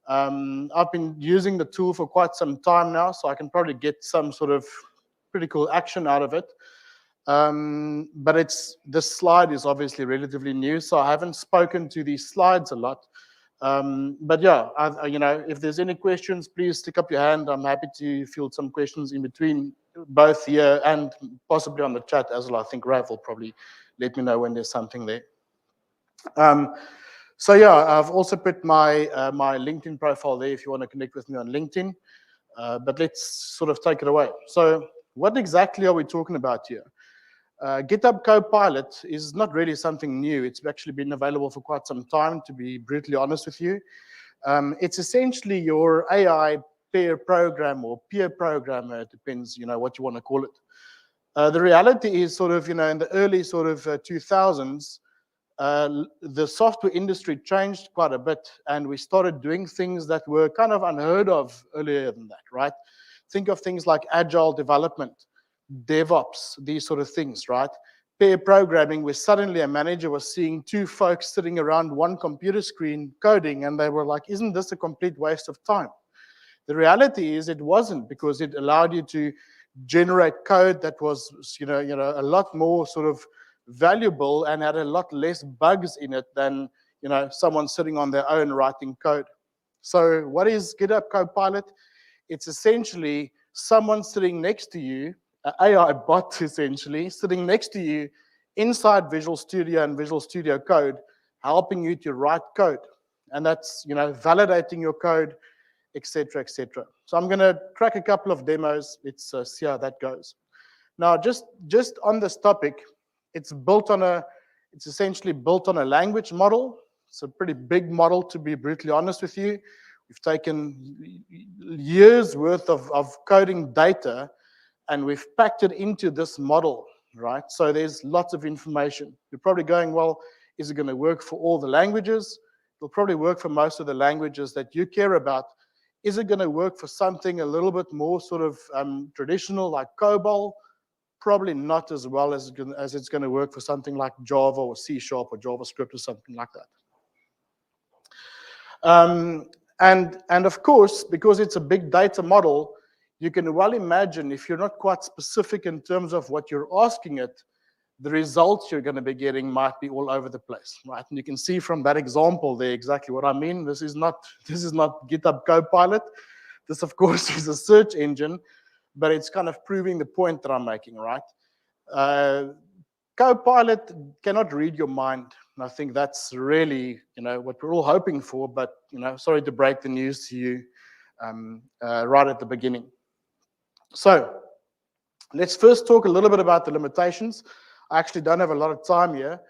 I've been using the tool for quite some time now, so I can probably get some sort of pretty cool action out of it. But this slide is obviously relatively new, so I haven't spoken to these slides a lot. But yeah, if there's any questions, please stick up your hand. I'm happy to field some questions in between, both here and possibly on the chat as well. I think Rav will probably let me know when there's something there. So yeah, I've also put my my LinkedIn profile there if you want to connect with me on LinkedIn. But let's sort of take it away. So what exactly are we talking about here? GitHub Copilot is not really something new. It's actually been available for quite some time, to be brutally honest with you. It's essentially your AI pair program or peer programmer. It depends, what you want to call it. The reality is sort of, in the early sort of 2000s, the software industry changed quite a bit, and we started doing things that were kind of unheard of earlier than that, right? Think of things like agile development, DevOps, these sort of things, right? Pair programming, where suddenly a manager was seeing 2 folks sitting around one computer screen coding, and they were like, isn't this a complete waste of time? The reality is it wasn't, because it allowed you to generate code that was, a lot more sort of valuable and had a lot less bugs in it than, someone sitting on their own writing code. So what is GitHub Copilot? It's essentially someone sitting next to you, an AI bot essentially, sitting next to you inside Visual Studio and Visual Studio Code, helping you to write code. And that's, validating your code etc., etc. So I'm going to crack a couple of demos. Let's see how that goes. Now, just on this topic, it's essentially built on a language model. It's a pretty big model, to be brutally honest with you. We've taken years worth of coding data and we've packed it into this model, right? So there's lots of information. You're probably going, well, is it going to work for all the languages? It'll probably work for most of the languages that you care about. Is it going to work for something a little bit more sort of traditional like COBOL? Probably not as well as it's going to work for something like Java or C# or JavaScript or something like that. And of course, because it's a big data model, you can well imagine if you're not quite specific in terms of what you're asking it, the results you're going to be getting might be all over the place, right? And you can see from that example there exactly what I mean. This is not GitHub Copilot. This, of course, is a search engine, but it's kind of proving the point that I'm making, right? Copilot cannot read your mind. And I think that's really, what we're all hoping for, but, sorry to break the news to you right at the beginning. So let's first talk a little bit about the limitations. I actually don't have a lot of time here,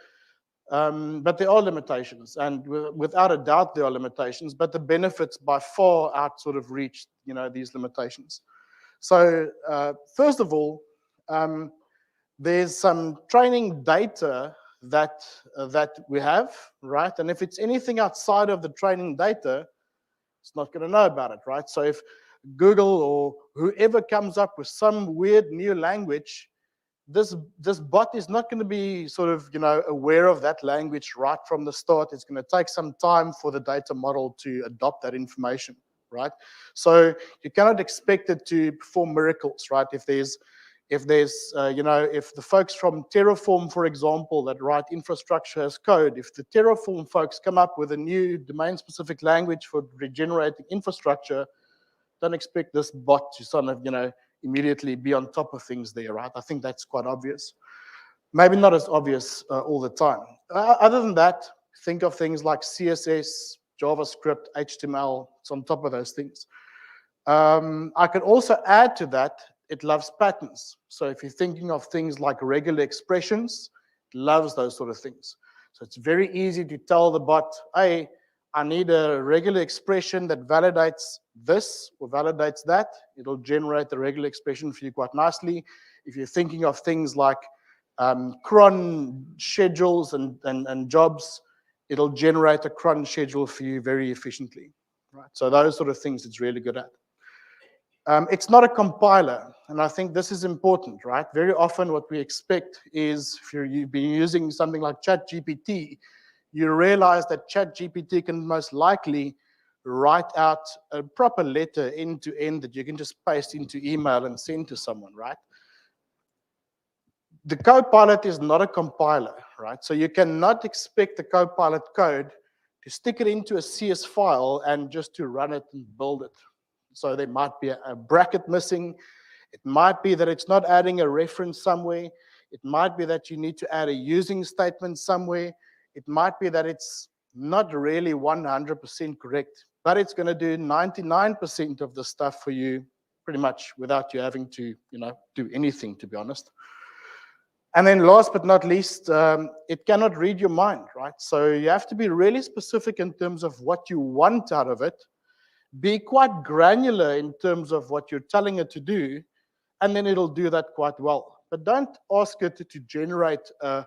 but there are limitations, and without a doubt there are limitations, but the benefits by far out sort of reach, these limitations. So first of all, there's some training data that we have, right? And if it's anything outside of the training data, it's not going to know about it, right? So if Google or whoever comes up with some weird new language, this bot is not going to be sort of, aware of that language right from the start. It's going to take some time for the data model to adopt that information, right? So you cannot expect it to perform miracles, right? If the folks from Terraform, for example, that write infrastructure as code, if the Terraform folks come up with a new domain-specific language for regenerating infrastructure, don't expect this bot to sort of, immediately be on top of things there, right? I think that's quite obvious. Maybe not as obvious all the time. Other than that, think of things like CSS, JavaScript, HTML, it's on top of those things. I could also add to that, it loves patterns. So if you're thinking of things like regular expressions, it loves those sort of things. So it's very easy to tell the bot, hey, I need a regular expression that validates this or validates that. It'll generate the regular expression for you quite nicely. If you're thinking of things like cron schedules and jobs, it'll generate a cron schedule for you very efficiently. Right? So those sort of things it's really good at. It's not a compiler, and I think this is important, right? Very often what we expect is if you've been using something like ChatGPT, you realize that ChatGPT can most likely write out a proper letter end to end that you can just paste into email and send to someone, right? The Copilot is not a compiler, right? So you cannot expect the Copilot code to stick it into a CS file and just to run it and build it. So there might be a bracket missing. It might be that it's not adding a reference somewhere. It might be that you need to add a using statement somewhere. It might be that it's not really 100% correct, but it's going to do 99% of the stuff for you pretty much without you having to, do anything, to be honest. And then last but not least, it cannot read your mind, right? So you have to be really specific in terms of what you want out of it. Be quite granular in terms of what you're telling it to do, and then it'll do that quite well. But don't ask it to generate, I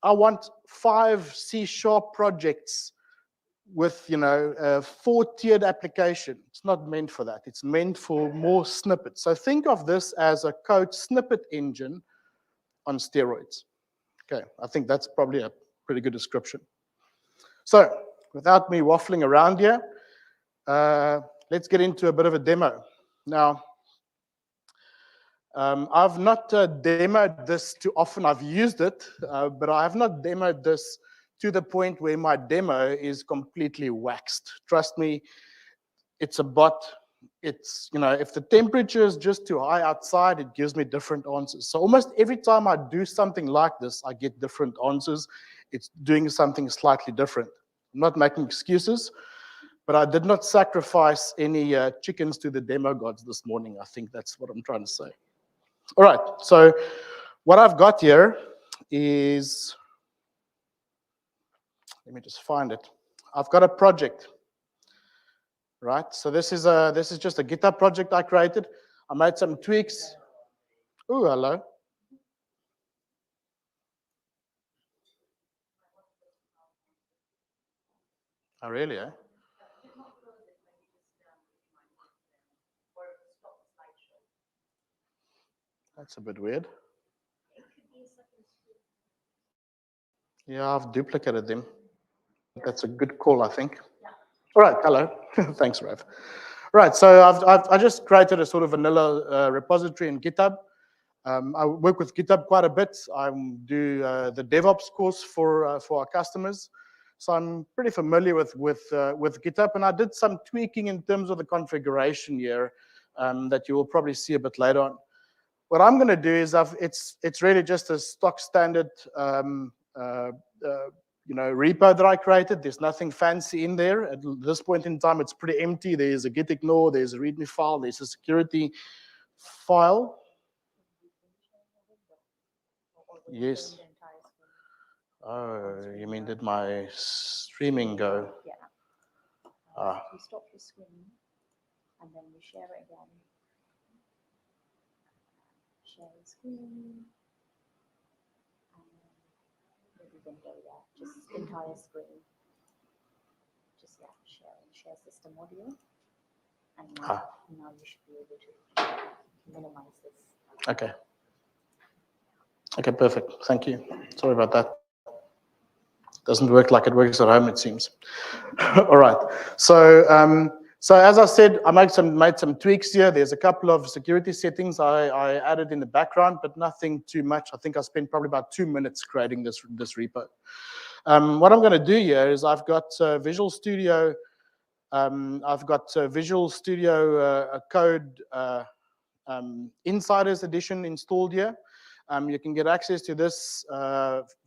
want 5 C# projects with, a 4-tiered application. It's not meant for that. It's meant for more snippets. So think of this as a code snippet engine on steroids. Okay, I think that's probably a pretty good description. So without me waffling around here, let's get into a bit of a demo. Now, I've not demoed this too often. I've used it, but I have not demoed this to the point where my demo is completely waxed. Trust me, it's a bot. It's, if the temperature is just too high outside, it gives me different answers. So almost every time I do something like this, I get different answers. It's doing something slightly different. I'm not making excuses, but I did not sacrifice any chickens to the demo gods this morning. I think that's what I'm trying to say. All right, so what I've got here is, let me just find it. I've got a project, right? So this is just a GitHub project I created. I made some tweaks. Oh, hello. Oh, really, eh? That's a bit weird. Yeah, I've duplicated them. That's a good call, I think. All right, hello. Thanks, Rav. Right, so I just created a sort of vanilla repository in GitHub. I work with GitHub quite a bit. I do the DevOps course for our customers. So I'm pretty familiar with GitHub, and I did some tweaking in terms of the configuration here that you will probably see a bit later on. What I'm going to do is it's really just a stock standard repo that I created. There's nothing fancy in there. At this point in time, it's pretty empty. There's a git ignore, there's a readme file, there's a security file. Yes. Oh, you mean did my streaming go? Yeah. Ah. You stop the screen and then you share it again. Share the screen. Maybe window, yeah. Just entire screen. Just share system audio. And now you should be able to minimize this. Okay. Okay, perfect. Thank you. Sorry about that. Doesn't work like it works at home, it seems. All right. So as I said, I made some tweaks here. There's a couple of security settings I added in the background, but nothing too much. I think I spent probably about 2 minutes creating this repo. What I'm going to do here is I've got Visual Studio. I've got Visual Studio Code Insiders Edition installed here. You can get access to this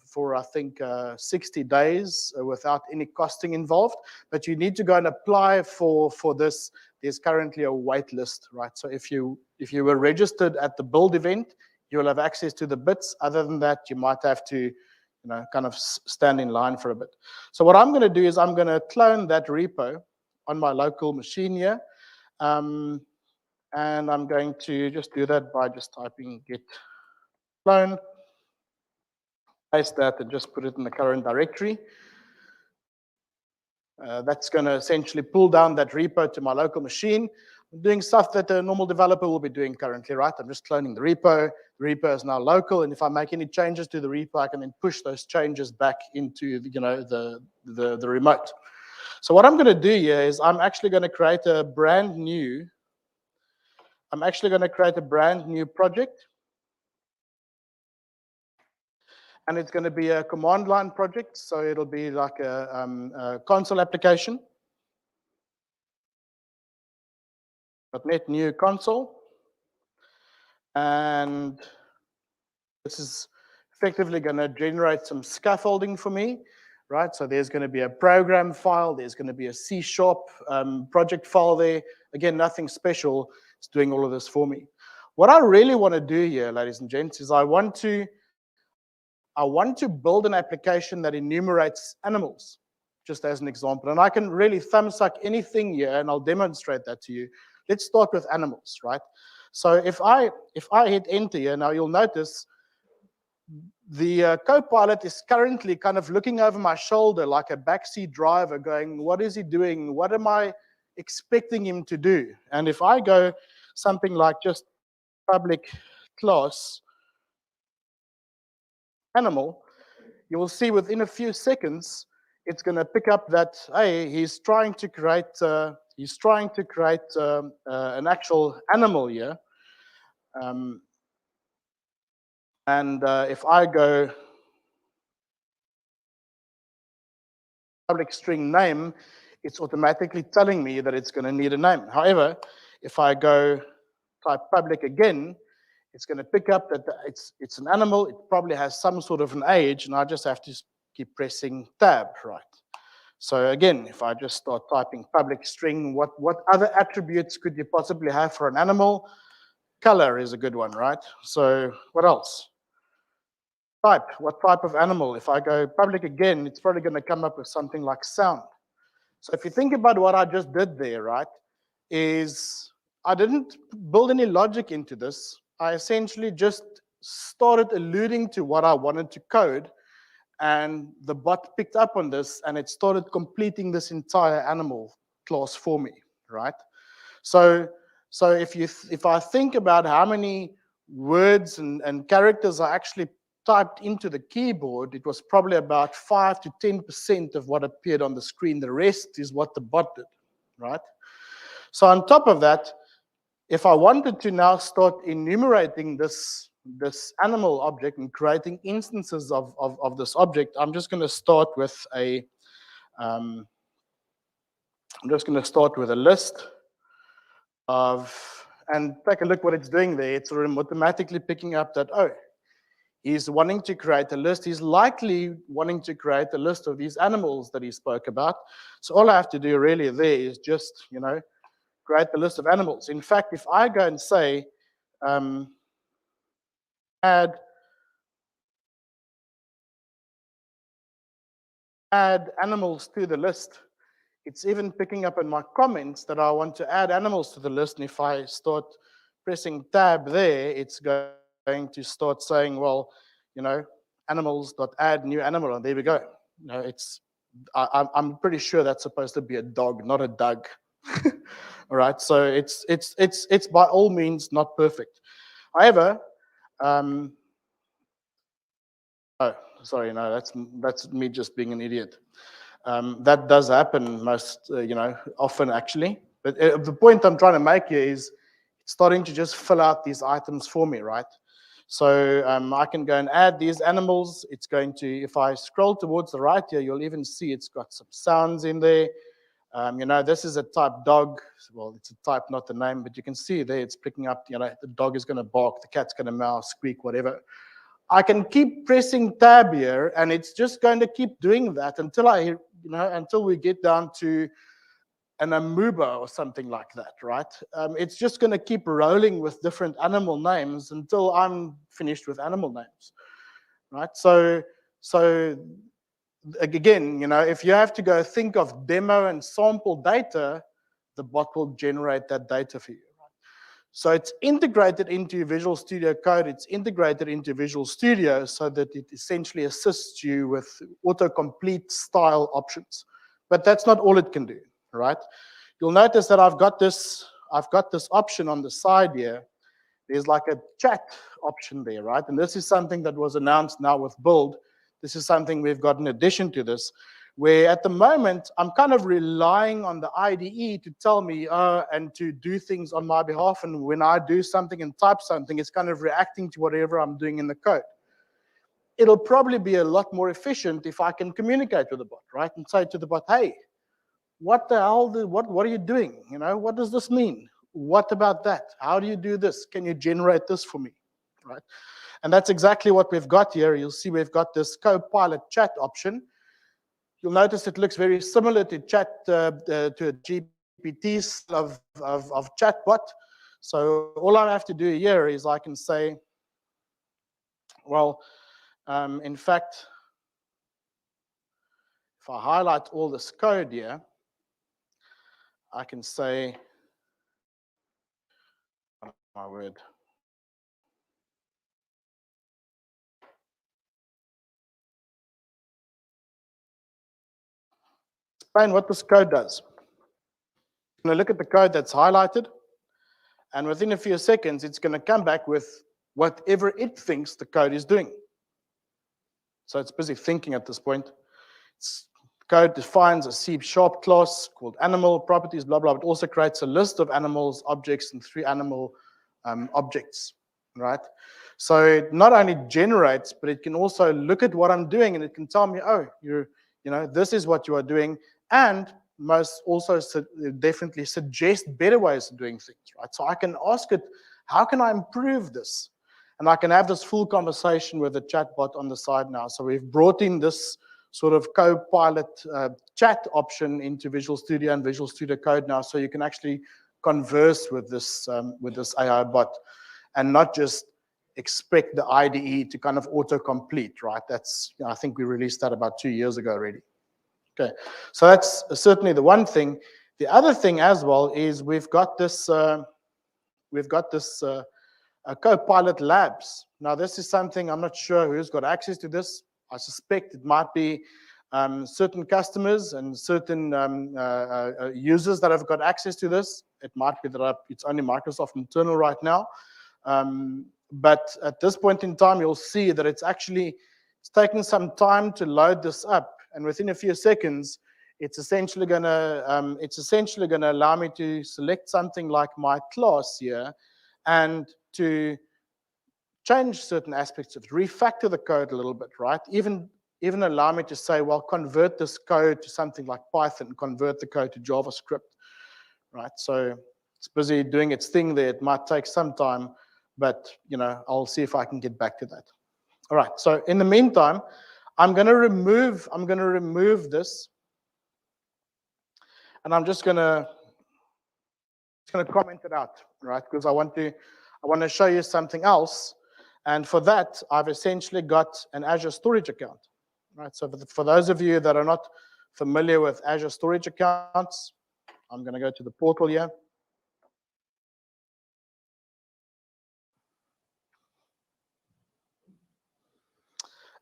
for, I think, 60 days without any costing involved. But you need to go and apply for this. There's currently a wait list, right? So if you were registered at the build event, you'll have access to the bits. Other than that, you might have to kind of stand in line for a bit. So what I'm going to do is I'm going to clone that repo on my local machine here. And I'm going to just do that by just typing git clone, paste that, and just put it in the current directory. That's going to essentially pull down that repo to my local machine. I'm doing stuff that a normal developer will be doing currently, right? I'm just cloning the repo. The repo is now local, and if I make any changes to the repo, I can then push those changes back into the remote. So what I'm going to do here is I'm actually going to create a brand new project. And it's going to be a command line project, so it'll be like a console application. .NET new console. And this is effectively going to generate some scaffolding for me, right? So there's going to be a program file. There's going to be a C# project file there. Again, nothing special. It's doing all of this for me. What I really want to do here, ladies and gents, is I want to build an application that enumerates animals, just as an example. And I can really thumbsuck anything here, and I'll demonstrate that to you. Let's start with animals, right? So if I hit enter here, now you'll notice the Copilot is currently kind of looking over my shoulder like a backseat driver going, what is he doing? What am I expecting him to do? And if I go something like just public class animal, you will see within a few seconds it's going to pick up that, hey, he's trying to create an actual animal here. If I go public string name, it's automatically telling me that it's going to need a name. However, if I go type public again, it's going to pick up that it's an animal. It probably has some sort of an age, and I just have to keep pressing tab, right? So again, if I just start typing public string, what other attributes could you possibly have for an animal? Color is a good one, right? So what else? Type, what type of animal? If I go public again, it's probably going to come up with something like sound. So if you think about what I just did there, right, is I didn't build any logic into this. I essentially just started alluding to what I wanted to code, and the bot picked up on this, and it started completing this entire animal class for me, right? So if I think about how many words and characters I actually typed into the keyboard, it was probably about 5 to 10% of what appeared on the screen. The rest is what the bot did, right? So on top of that, if I wanted to now start enumerating this animal object and creating instances of this object, I'm just going to start with a list of, and take a look what it's doing there. It's automatically picking up that, oh, he's wanting to create a list. He's likely wanting to create a list of these animals that he spoke about. So all I have to do really there is just, create the list of animals. In fact, if I go and say, add animals to the list, it's even picking up in my comments that I want to add animals to the list. And if I start pressing tab there, it's going to start saying, well, animals.add new animal, and there we go. I'm pretty sure that's supposed to be a dog, not a Doug. All right, so it's by all means not perfect. However, oh, sorry, no, that's me just being an idiot. That does happen most, often actually. But the point I'm trying to make here is it's starting to just fill out these items for me, right? So I can go and add these animals. It's going to, if I scroll towards the right here, you'll even see it's got some sounds in there. This is a type dog. Well, it's a type, not the name, but you can see there it's picking up, the dog is going to bark, the cat's going to meow, squeak, whatever. I can keep pressing tab here, and it's just going to keep doing that until until we get down to an amoeba or something like that, right? It's just going to keep rolling with different animal names until I'm finished with animal names, right? So again, if you have to go think of demo and sample data, the bot will generate that data for you. So it's integrated into Visual Studio Code. It's integrated into Visual Studio so that it essentially assists you with autocomplete style options. But that's not all it can do, right? You'll notice that I've got this option on the side here. There's like a chat option there, right? And this is something that was announced now with Build. This is something we've got in addition to this, where at the moment, I'm kind of relying on the IDE to tell me and to do things on my behalf. And when I do something and type something, it's kind of reacting to whatever I'm doing in the code. It'll probably be a lot more efficient if I can communicate with the bot, right? And say to the bot, hey, what the hell, what are you doing? What does this mean? What about that? How do you do this? Can you generate this for me, right? And that's exactly what we've got here. You'll see we've got this Copilot chat option. You'll notice it looks very similar to to a GPT of chatbot. So all I have to do here is I can say, well, in fact, if I highlight all this code here, I can say, oh my word. Explain what this code does. I'm going to look at the code that's highlighted, and within a few seconds, it's going to come back with whatever it thinks the code is doing. So it's busy thinking at this point. Code defines a C# class called animal properties, blah, blah. It also creates a list of animals, objects, and 3 animal objects, right? So it not only generates, but it can also look at what I'm doing, and it can tell me, oh, this is what you are doing, and most also definitely suggest better ways of doing things, right? So I can ask it, how can I improve this? And I can have this full conversation with the chatbot on the side now. So we've brought in this sort of co-pilot chat option into Visual Studio and Visual Studio Code now, so you can actually converse with this AI bot and not just expect the IDE to kind of autocomplete, right? That's, I think we released that about 2 years ago already. Okay, so that's certainly the one thing. The other thing as well is we've got this Copilot Labs. Now, this is something I'm not sure who's got access to this. I suspect it might be certain customers and certain users that have got access to this. It might be that it's only Microsoft internal right now. But at this point in time, you'll see that it's taking some time to load this up, and within a few seconds, it's essentially going to allow me to select something like my class here, and to change certain aspects of it, refactor the code a little bit, right? Even allow me to say, well, convert this code to something like Python, convert the code to JavaScript, right? So it's busy doing its thing there. It might take some time, but I'll see if I can get back to that. All right. So in the meantime, I'm going to remove this, and I'm just going to comment it out, right? Because I want to show you something else, and for that, I've essentially got an Azure storage account, right? So for those of you that are not familiar with Azure storage accounts, I'm going to go to the portal here.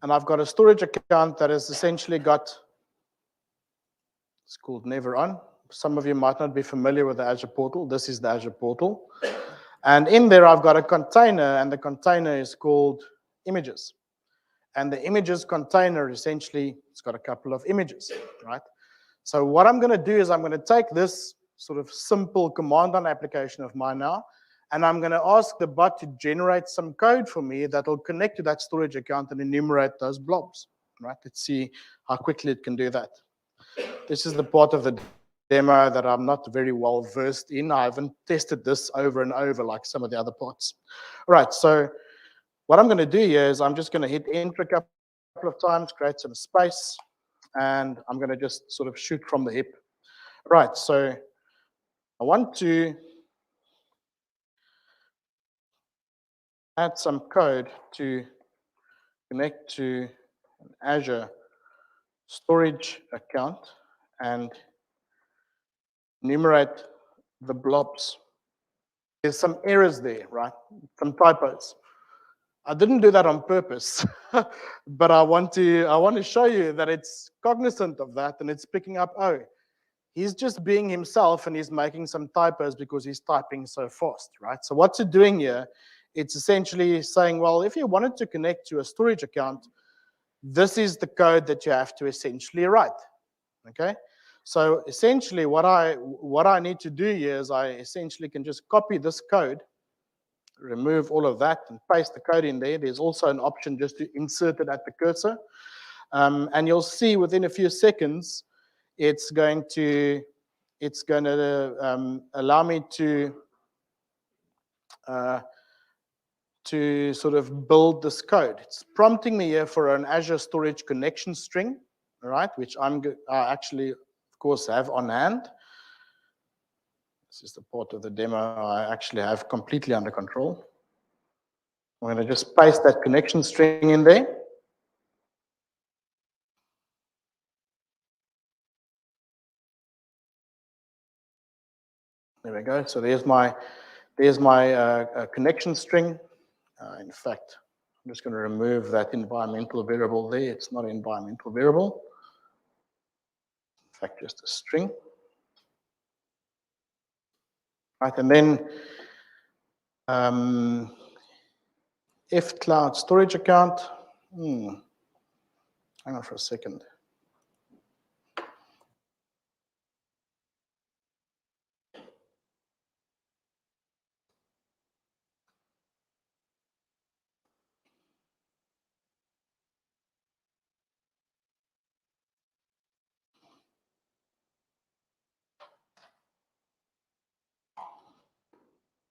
And I've got a storage account that has essentially got, it's called Never On. Some of you might not be familiar with the Azure portal. This is the Azure portal. And in there, I've got a container, and the container is called Images. And the Images container, essentially, it's got a couple of images, right? So what I'm going to do is I'm going to take this sort of simple command line application of mine now, and I'm going to ask the bot to generate some code for me that will connect to that storage account and enumerate those blobs, right? Let's see how quickly it can do that. This is the part of the demo that I'm not very well versed in. I haven't tested this over and over like some of the other parts. All right, so what I'm going to do here is I'm just going to hit enter a couple of times, create some space, and I'm going to just sort of shoot from the hip. All right, so I want to add some code to connect to an Azure storage account and enumerate the blobs. There's some errors there, right? Some typos. I didn't do that on purpose, but I want to show you that it's cognizant of that, and it's picking up, oh, he's just being himself and he's making some typos because he's typing so fast, right? So what's it doing here? It's essentially saying, well, if you wanted to connect to a storage account, this is the code that you have to essentially write, okay? So essentially what I need to do here is I essentially can just copy this code, remove all of that, and paste the code in there. There's also an option just to insert it at the cursor. And you'll see within a few seconds, it's going to allow me to sort of build this code. It's prompting me here for an Azure Storage connection string, all right, which I actually, of course, have on hand. This is the part of the demo I actually have completely under control. I'm going to just paste that connection string in there. There we go. So there's my connection string. In fact, I'm just going to remove that environmental variable there. It's not an environmental variable. In fact, just a string. Right, and then if cloud storage account. Hang on for a second.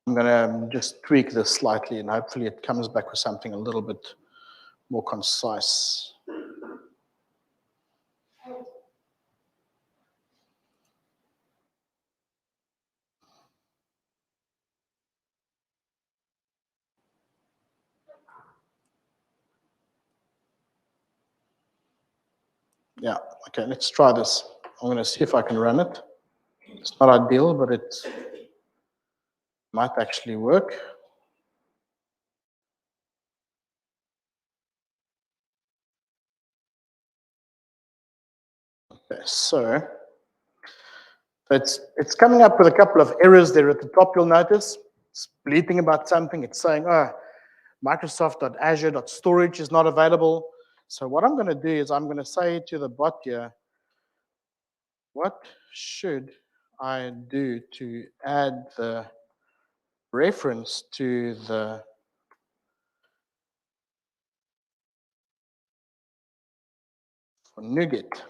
I'm going to just tweak this slightly, and hopefully it comes back with something a little bit more concise. Yeah, okay, let's try this. I'm going to see if I can run it. It's not ideal, but it might actually work. Okay, so it's coming up with a couple of errors there at the top, you'll notice. It's bleating about something. It's saying, oh, Microsoft.azure.storage is not available. So what I'm going to do is I'm going to say to the bot here, what should I do to add the reference to the NuGet?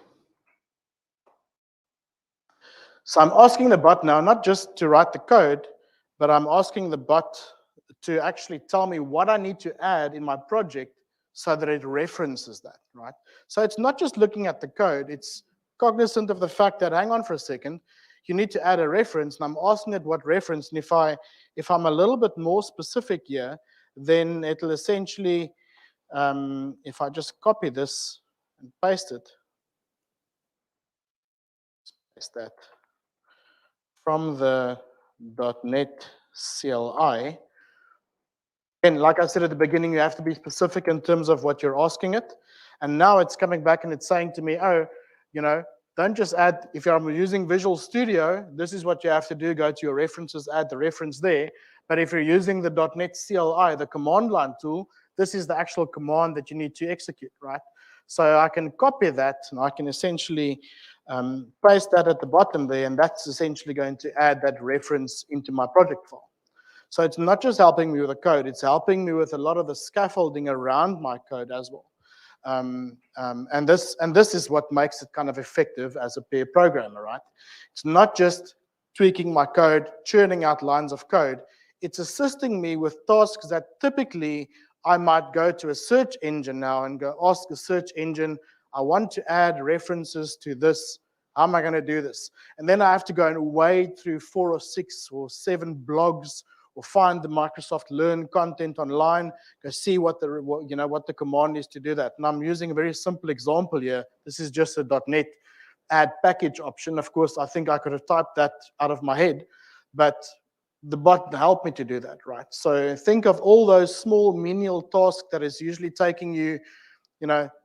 So I'm asking the bot now, not just to write the code, but I'm asking the bot to actually tell me what I need to add in my project so that it references that, right? So it's not just looking at the code, it's cognizant of the fact that, hang on for a second, you need to add a reference, and I'm asking it what reference, and if I'm a little bit more specific here, then it'll essentially, if I just copy this and paste it, paste that, from the .NET CLI. And like I said at the beginning, you have to be specific in terms of what you're asking it. And now it's coming back and it's saying to me, oh, you know, don't just add, if you're using Visual Studio, this is what you have to do, go to your references, add the reference there. But if you're using the .NET CLI, the command line tool, this is the actual command that you need to execute, right? So I can copy that and I can essentially paste that at the bottom there, and that's essentially going to add that reference into my project file. So it's not just helping me with the code, it's helping me with a lot of the scaffolding around my code as well. And this is what makes it kind of effective as a pair programmer, right? It's not just tweaking my code, churning out lines of code. It's assisting me with tasks that typically I might go to a search engine now and go ask a search engine, I want to add references to this. How am I going to do this? And then I have to go and wade through 4 or 6 or 7 blogs or find the Microsoft Learn content online, go see what the command is to do that. And I'm using a very simple example here. This is just a .NET add package option. Of course, I think I could have typed that out of my head, but the bot helped me to do that, right? So think of all those small menial tasks that is usually taking you,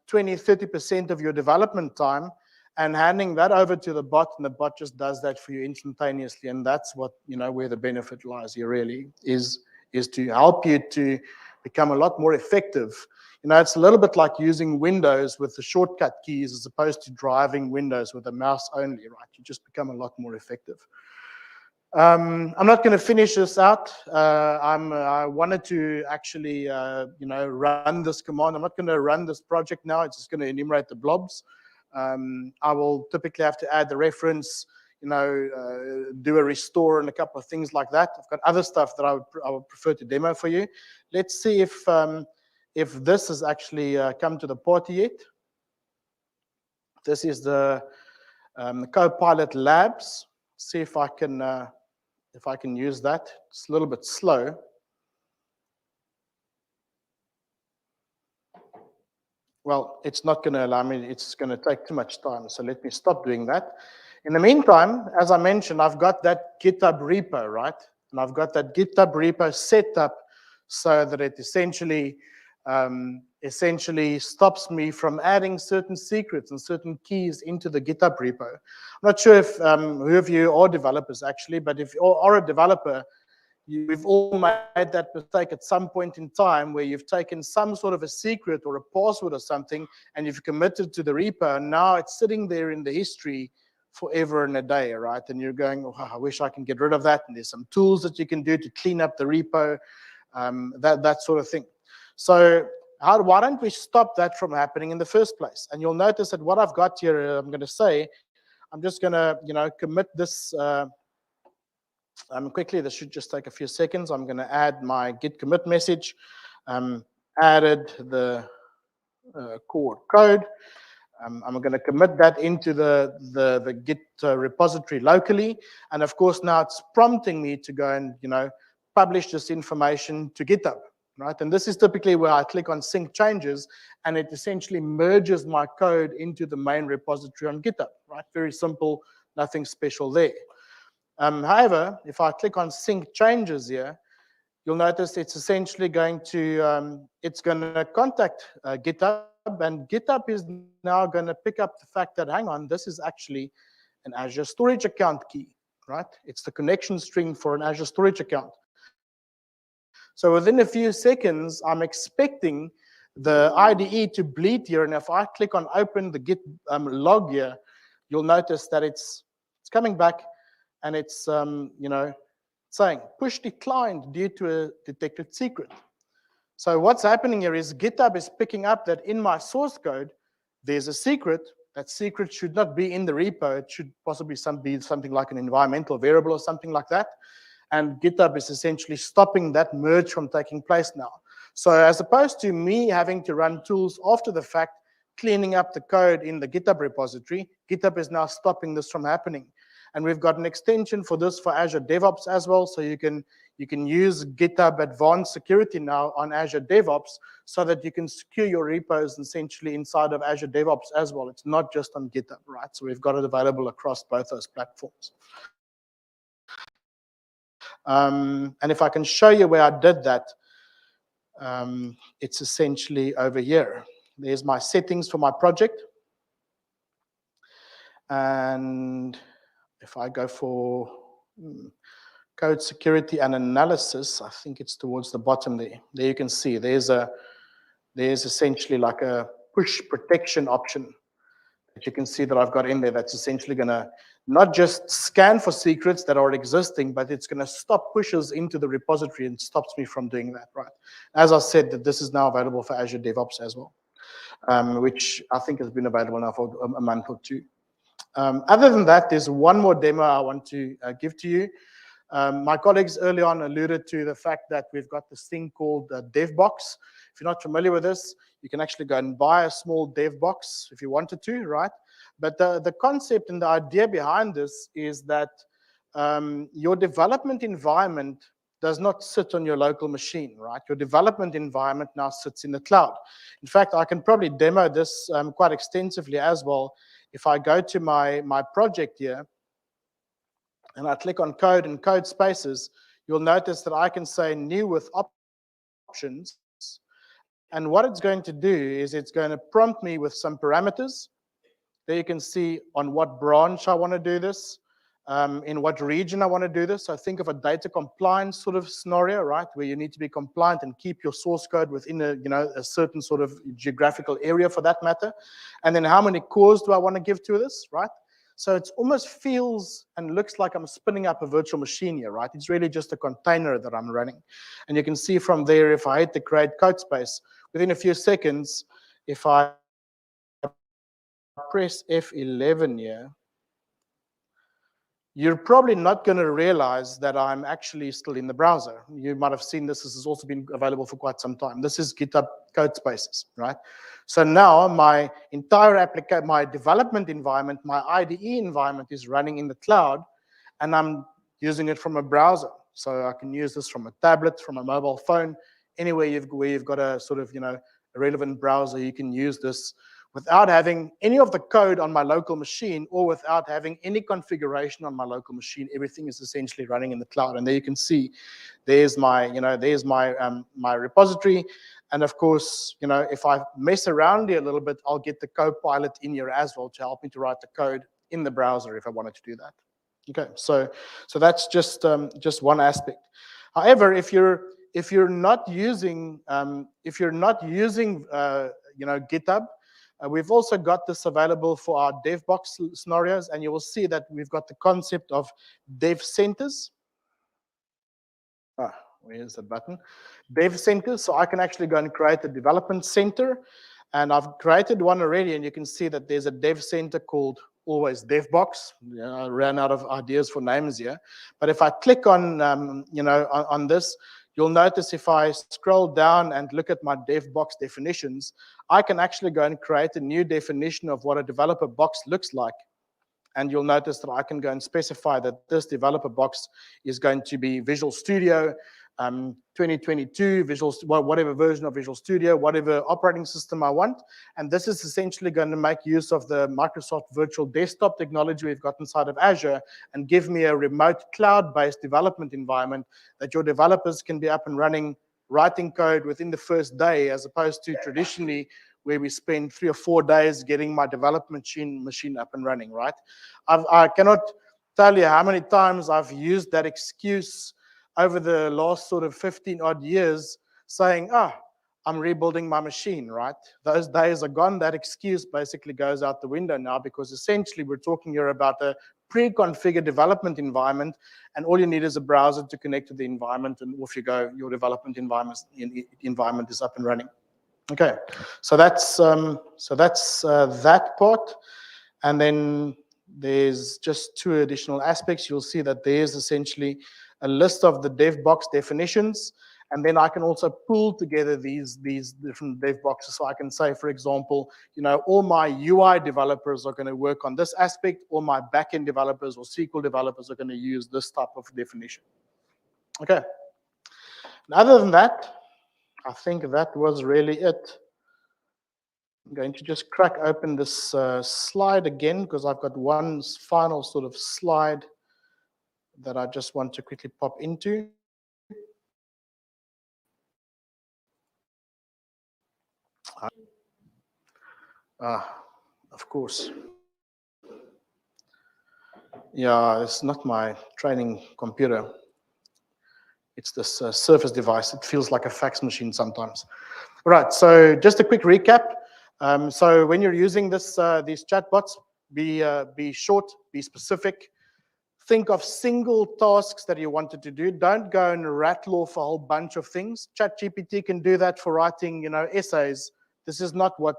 20, 30% of your development time, and handing that over to the bot, and the bot just does that for you instantaneously. And that's what, where the benefit lies here really, is to help you to become a lot more effective. It's a little bit like using Windows with the shortcut keys as opposed to driving Windows with a mouse only, right? You just become a lot more effective. I'm not going to finish this out. I wanted to actually, run this command. I'm not going to run this project now. It's just going to enumerate the blobs. I will typically have to add the reference, do a restore and a couple of things like that. I've got other stuff that I would prefer to demo for you. Let's see if this has actually come to the party yet. This is the Copilot Labs. See if I can use that. It's a little bit slow. Well, it's not going to allow me, it's going to take too much time, so let me stop doing that. In the meantime, as I mentioned, I've got that GitHub repo, right? And I've got that GitHub repo set up so that it essentially stops me from adding certain secrets and certain keys into the GitHub repo. I'm not sure if who of you are developers actually, but if you are a developer, we've all made that mistake at some point in time where you've taken some sort of a secret or a password or something and you've committed to the repo, and now it's sitting there in the history forever and a day, right? And you're going, oh, I wish I can get rid of that. And there's some tools that you can do to clean up the repo, that sort of thing. So why don't we stop that from happening in the first place? And you'll notice that what I've got here, I'm going to say, I'm just going to, commit this quickly. This should just take a few seconds. I'm going to add my git commit message, added the core code. I'm going to commit that into the Git repository locally. And of course, now it's prompting me to go and, publish this information to GitHub. right? And this is typically where I click on sync changes, and it essentially merges my code into the main repository on GitHub, right? Very simple, nothing special there. However, if I click on sync changes here, you'll notice it's essentially going to contact GitHub, and GitHub is now going to pick up the fact that, hang on, this is actually an Azure storage account key, right? It's the connection string for an Azure storage account. So within a few seconds, I'm expecting the IDE to bleed here, and if I click on open the Git log here, you'll notice that it's coming back, and it's saying push declined due to a detected secret. So what's happening here is GitHub is picking up that in my source code, there's a secret. That secret should not be in the repo. It should possibly be something like an environmental variable or something like that. And GitHub is essentially stopping that merge from taking place now. So as opposed to me having to run tools after the fact, cleaning up the code in the GitHub repository, GitHub is now stopping this from happening. And we've got an extension for this for Azure DevOps as well. So you can use GitHub Advanced Security now on Azure DevOps so that you can secure your repos essentially inside of Azure DevOps as well. It's not just on GitHub, right? So we've got it available across both those platforms. And if I can show you where I did that, it's essentially over here. There's my settings for my project. And if I go for code security and analysis, I think it's towards the bottom there. There you can see there's essentially like a push protection option that you can see that I've got in there that's essentially going to not just scan for secrets that are existing, but it's going to stop pushes into the repository and stops me from doing that, right? As I said, that this is now available for Azure DevOps as well, which I think has been available now for a month or two. Other than that, there's one more demo I want to give to you. My colleagues early on alluded to the fact that we've got this thing called DevBox. If you're not familiar with this, you can actually go and buy a small DevBox if you wanted to, right? But the concept and the idea behind this is that your development environment does not sit on your local machine, right? Your development environment now sits in the cloud. In fact, I can probably demo this quite extensively as well. If I go to my project here, and I click on code and code spaces, you'll notice that I can say new with options. And what it's going to do is it's going to prompt me with some parameters. There you can see on what branch I want to do this, in what region I want to do this. So think of a data compliance sort of scenario, right, where you need to be compliant and keep your source code within a certain sort of geographical area for that matter. And then how many cores do I want to give to this, right? So it almost feels and looks like I'm spinning up a virtual machine here, right? It's really just a container that I'm running. And you can see from there, if I hit the create code space, within a few seconds, if I press F11 here, you're probably not going to realize that I'm actually still in the browser. You might have seen this. This has also been available for quite some time. This is GitHub code spaces, right? So now my entire application, my development environment, my IDE environment is running in the cloud, and I'm using it from a browser. So I can use this from a tablet, from a mobile phone, anywhere where you've got a sort of, a relevant browser, you can use this without having any of the code on my local machine or without having any configuration on my local machine. Everything is essentially running in the cloud. And there you can see, there's my, my repository. And of course, if I mess around here a little bit, I'll get the Copilot in here as well to help me to write the code in the browser if I wanted to do that. Okay, so that's just one aspect. However, if you're not using GitHub, we've also got this available for our DevBox scenarios, and you will see that we've got the concept of dev centers. Where's the button? Dev centers, so I can actually go and create a development center, and I've created one already, and you can see that there's a dev center called always DevBox. I ran out of ideas for names here, but if I click on on this, you'll notice if I scroll down and look at my DevBox definitions, I can actually go and create a new definition of what a developer box looks like. And you'll notice that I can go and specify that this developer box is going to be Visual Studio, 2022, whatever version of Visual Studio, whatever operating system I want. And this is essentially going to make use of the Microsoft Virtual Desktop technology we've got inside of Azure and give me a remote cloud-based development environment that your developers can be up and running, writing code within the first day, as opposed to traditionally where we spend 3 or 4 days getting my development machine up and running, right? I cannot tell you how many times I've used that excuse over the last sort of 15 odd years, saying, I'm rebuilding my machine, right? Those days are gone. That excuse basically goes out the window now, because essentially we're talking here about a pre-configured development environment, and all you need is a browser to connect to the environment, and off you go. Your development environment is up and running. Okay, so that's that part. And then there's just 2 additional aspects. You'll see that there's essentially a list of the dev box definitions, and then I can also pull together these different dev boxes. So I can say, for example, all my UI developers are going to work on this aspect, all my backend developers or SQL developers are going to use this type of definition. Okay. And other than that, I think that was really it. I'm going to just crack open this slide again, because I've got one final sort of slide that I just want to quickly pop into. Of course. Yeah, it's not my training computer. It's this Surface device. It feels like a fax machine sometimes. All right, so just a quick recap. So when you're using these chatbots, be short, be specific. Think of single tasks that you wanted to do. Don't go and rattle off a whole bunch of things. ChatGPT can do that for writing, essays. This is not what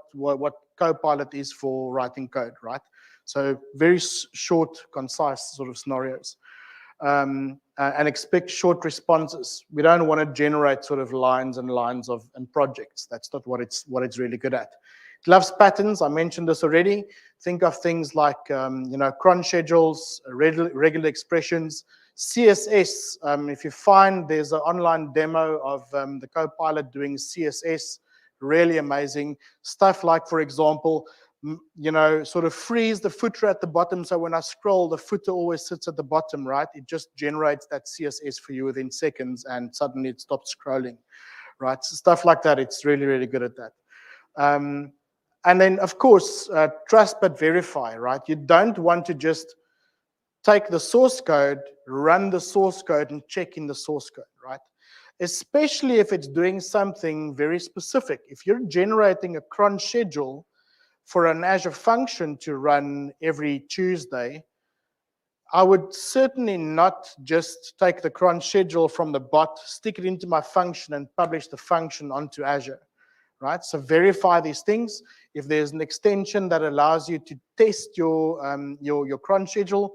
Copilot is for writing code, right? So very short, concise sort of scenarios. And expect short responses. We don't want to generate sort of lines and lines and projects. That's not what it's really good at. It loves patterns. I mentioned this already. Think of things like cron schedules, regular expressions, CSS. If you find there's an online demo of the Copilot doing CSS, really amazing stuff. Like, for example, sort of freeze the footer at the bottom, so when I scroll, the footer always sits at the bottom, right? It just generates that CSS for you within seconds, and suddenly it stops scrolling, right? So stuff like that. It's really, really good at that. And then, of course, trust but verify, right? You don't want to just take the source code, run the source code, and check in the source code, right? Especially if it's doing something very specific. If you're generating a cron schedule for an Azure function to run every Tuesday, I would certainly not just take the cron schedule from the bot, stick it into my function, and publish the function onto Azure, right? So verify these things. If there's an extension that allows you to test your cron schedule,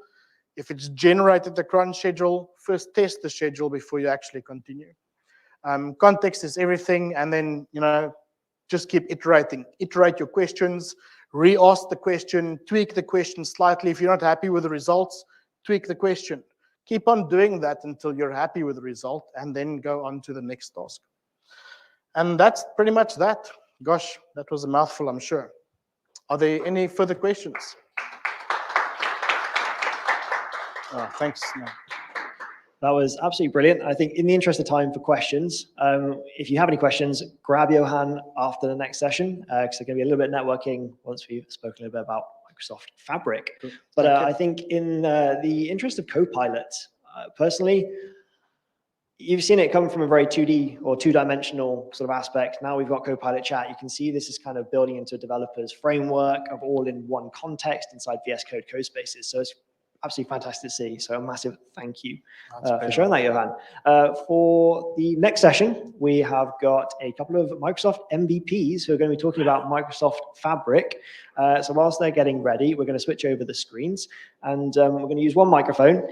if it's generated the cron schedule, first test the schedule before you actually continue. Context is everything, and then just keep iterating. Iterate your questions, re-ask the question, tweak the question slightly. If you're not happy with the results, tweak the question. Keep on doing that until you're happy with the result, and then go on to the next task. And that's pretty much that. Gosh, that was a mouthful, I'm sure. Are there any further questions? Oh, thanks. No. That was absolutely brilliant. I think in the interest of time for questions, if you have any questions, grab Johan after the next session, because there's going to be a little bit of networking once we've spoken a little bit about Microsoft Fabric. But I think in the interest of Copilot, personally, you've seen it come from a very 2D or two-dimensional sort of aspect. Now we've got Copilot Chat. You can see this is kind of building into a developer's framework of all in one context inside VS Code code spaces. So it's absolutely fantastic to see. So a massive thank you for showing that, Johan. For the next session, we have got a couple of Microsoft MVPs who are going to be talking about Microsoft Fabric. So whilst they're getting ready, we're going to switch over the screens, and we're going to use one microphone.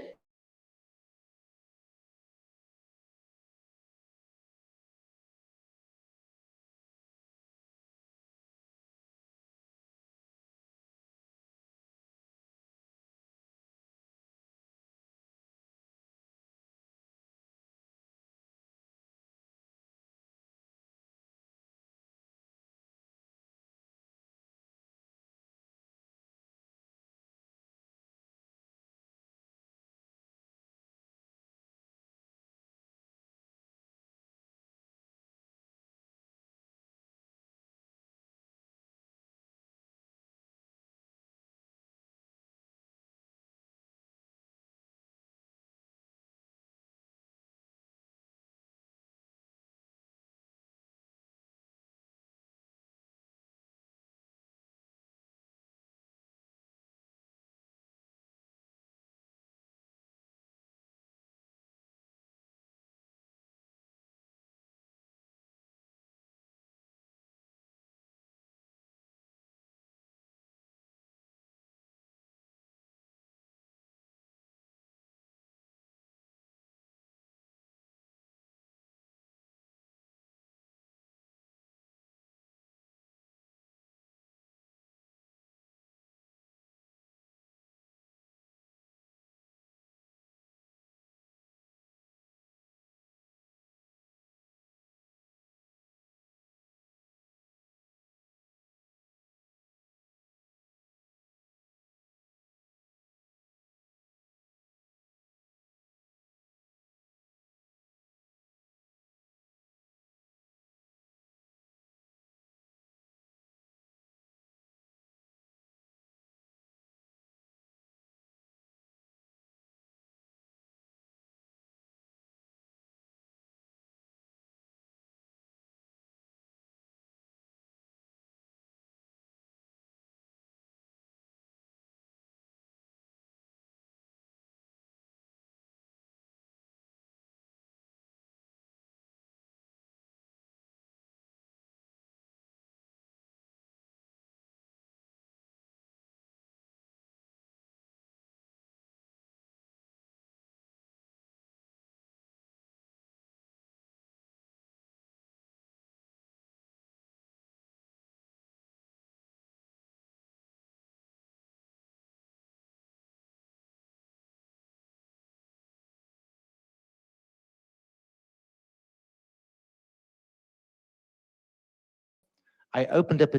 I opened up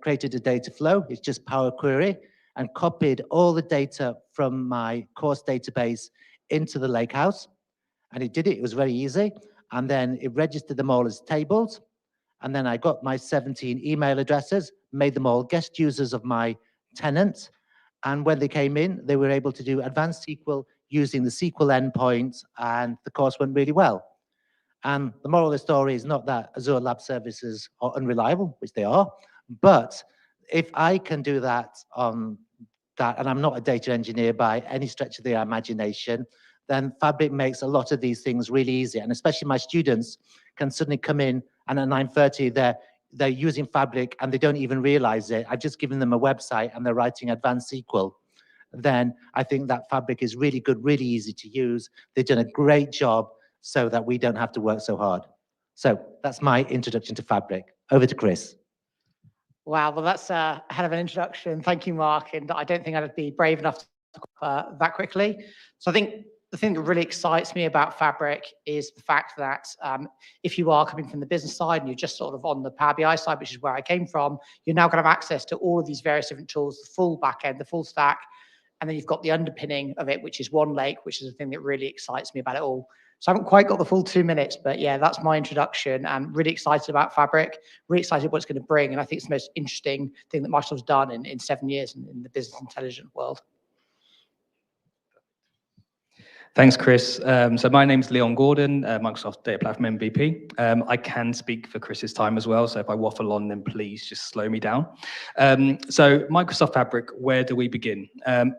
created a data flow. It's just Power Query, and copied all the data from my course database into the Lakehouse. And it did it. It was very easy. And then it registered them all as tables. And then I got my 17 email addresses, made them all guest users of my tenant. And when they came in, they were able to do advanced SQL using the SQL endpoint, and the course went really well. And the moral of the story is not that Azure Lab Services are unreliable, which they are, but if I can do that on that, and I'm not a data engineer by any stretch of the imagination, then Fabric makes a lot of these things really easy. And especially my students can suddenly come in, and at 9:30, they're using Fabric and they don't even realize it. I've just given them a website and they're writing advanced SQL. Then I think that Fabric is really good, really easy to use. They've done a great job so that we don't have to work so hard. So that's my introduction to Fabric. Over to Chris. Wow, well, that's a hell of an introduction. Thank you, Mark. And I don't think I'd be brave enough to that quickly. So I think the thing that really excites me about Fabric is the fact that if you are coming from the business side and you're just sort of on the Power BI side, which is where I came from, you're now going to have access to all of these various different tools, the full backend, the full stack, and then you've got the underpinning of it, which is one lake, which is the thing that really excites me about it all. So I haven't quite got the full 2 minutes, but yeah, that's my introduction. I'm really excited about Fabric, really excited what it's going to bring. And I think it's the most interesting thing that Microsoft's done in 7 years in the business intelligence world. Thanks, Chris. So my name's Leon Gordon, Microsoft Data Platform MVP. I can speak for Chris's time as well, so if I waffle on, then please just slow me down. So Microsoft Fabric, where do we begin?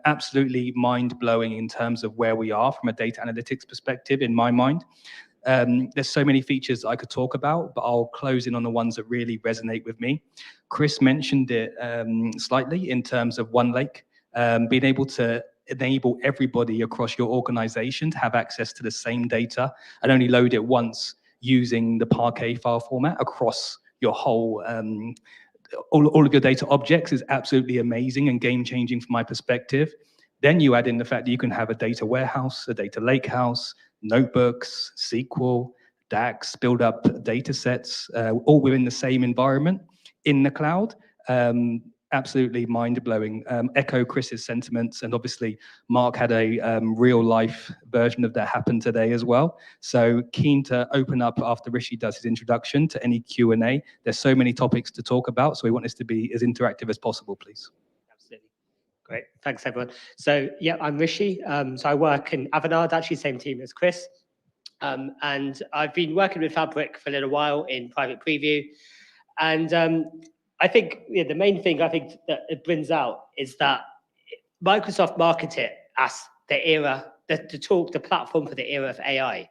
Absolutely mind-blowing in terms of where we are from a data analytics perspective, in my mind. There's so many features I could talk about, but I'll close in on the ones that really resonate with me. Chris mentioned it slightly in terms of One Lake, being able to enable everybody across your organization to have access to the same data and only load it once using the Parquet file format across your whole, all of your data objects is absolutely amazing and game-changing from my perspective. Then you add in the fact that you can have a data warehouse, a data lakehouse, notebooks, SQL, DAX, build up data sets, all within the same environment in the cloud. Absolutely mind-blowing. Echo Chris's sentiments, and obviously Mark had a real-life version of that happen today as well. So keen to open up after Rishi does his introduction to any Q&A. There's so many topics to talk about, so we want this to be as interactive as possible, please. Absolutely. Great. Thanks, everyone. So yeah, I'm Rishi. So I work in Avanade, actually same team as Chris. And I've been working with Fabric for a little while in private preview. And I think the main thing I think that it brings out is that Microsoft market it as the era, the platform for the era of AI.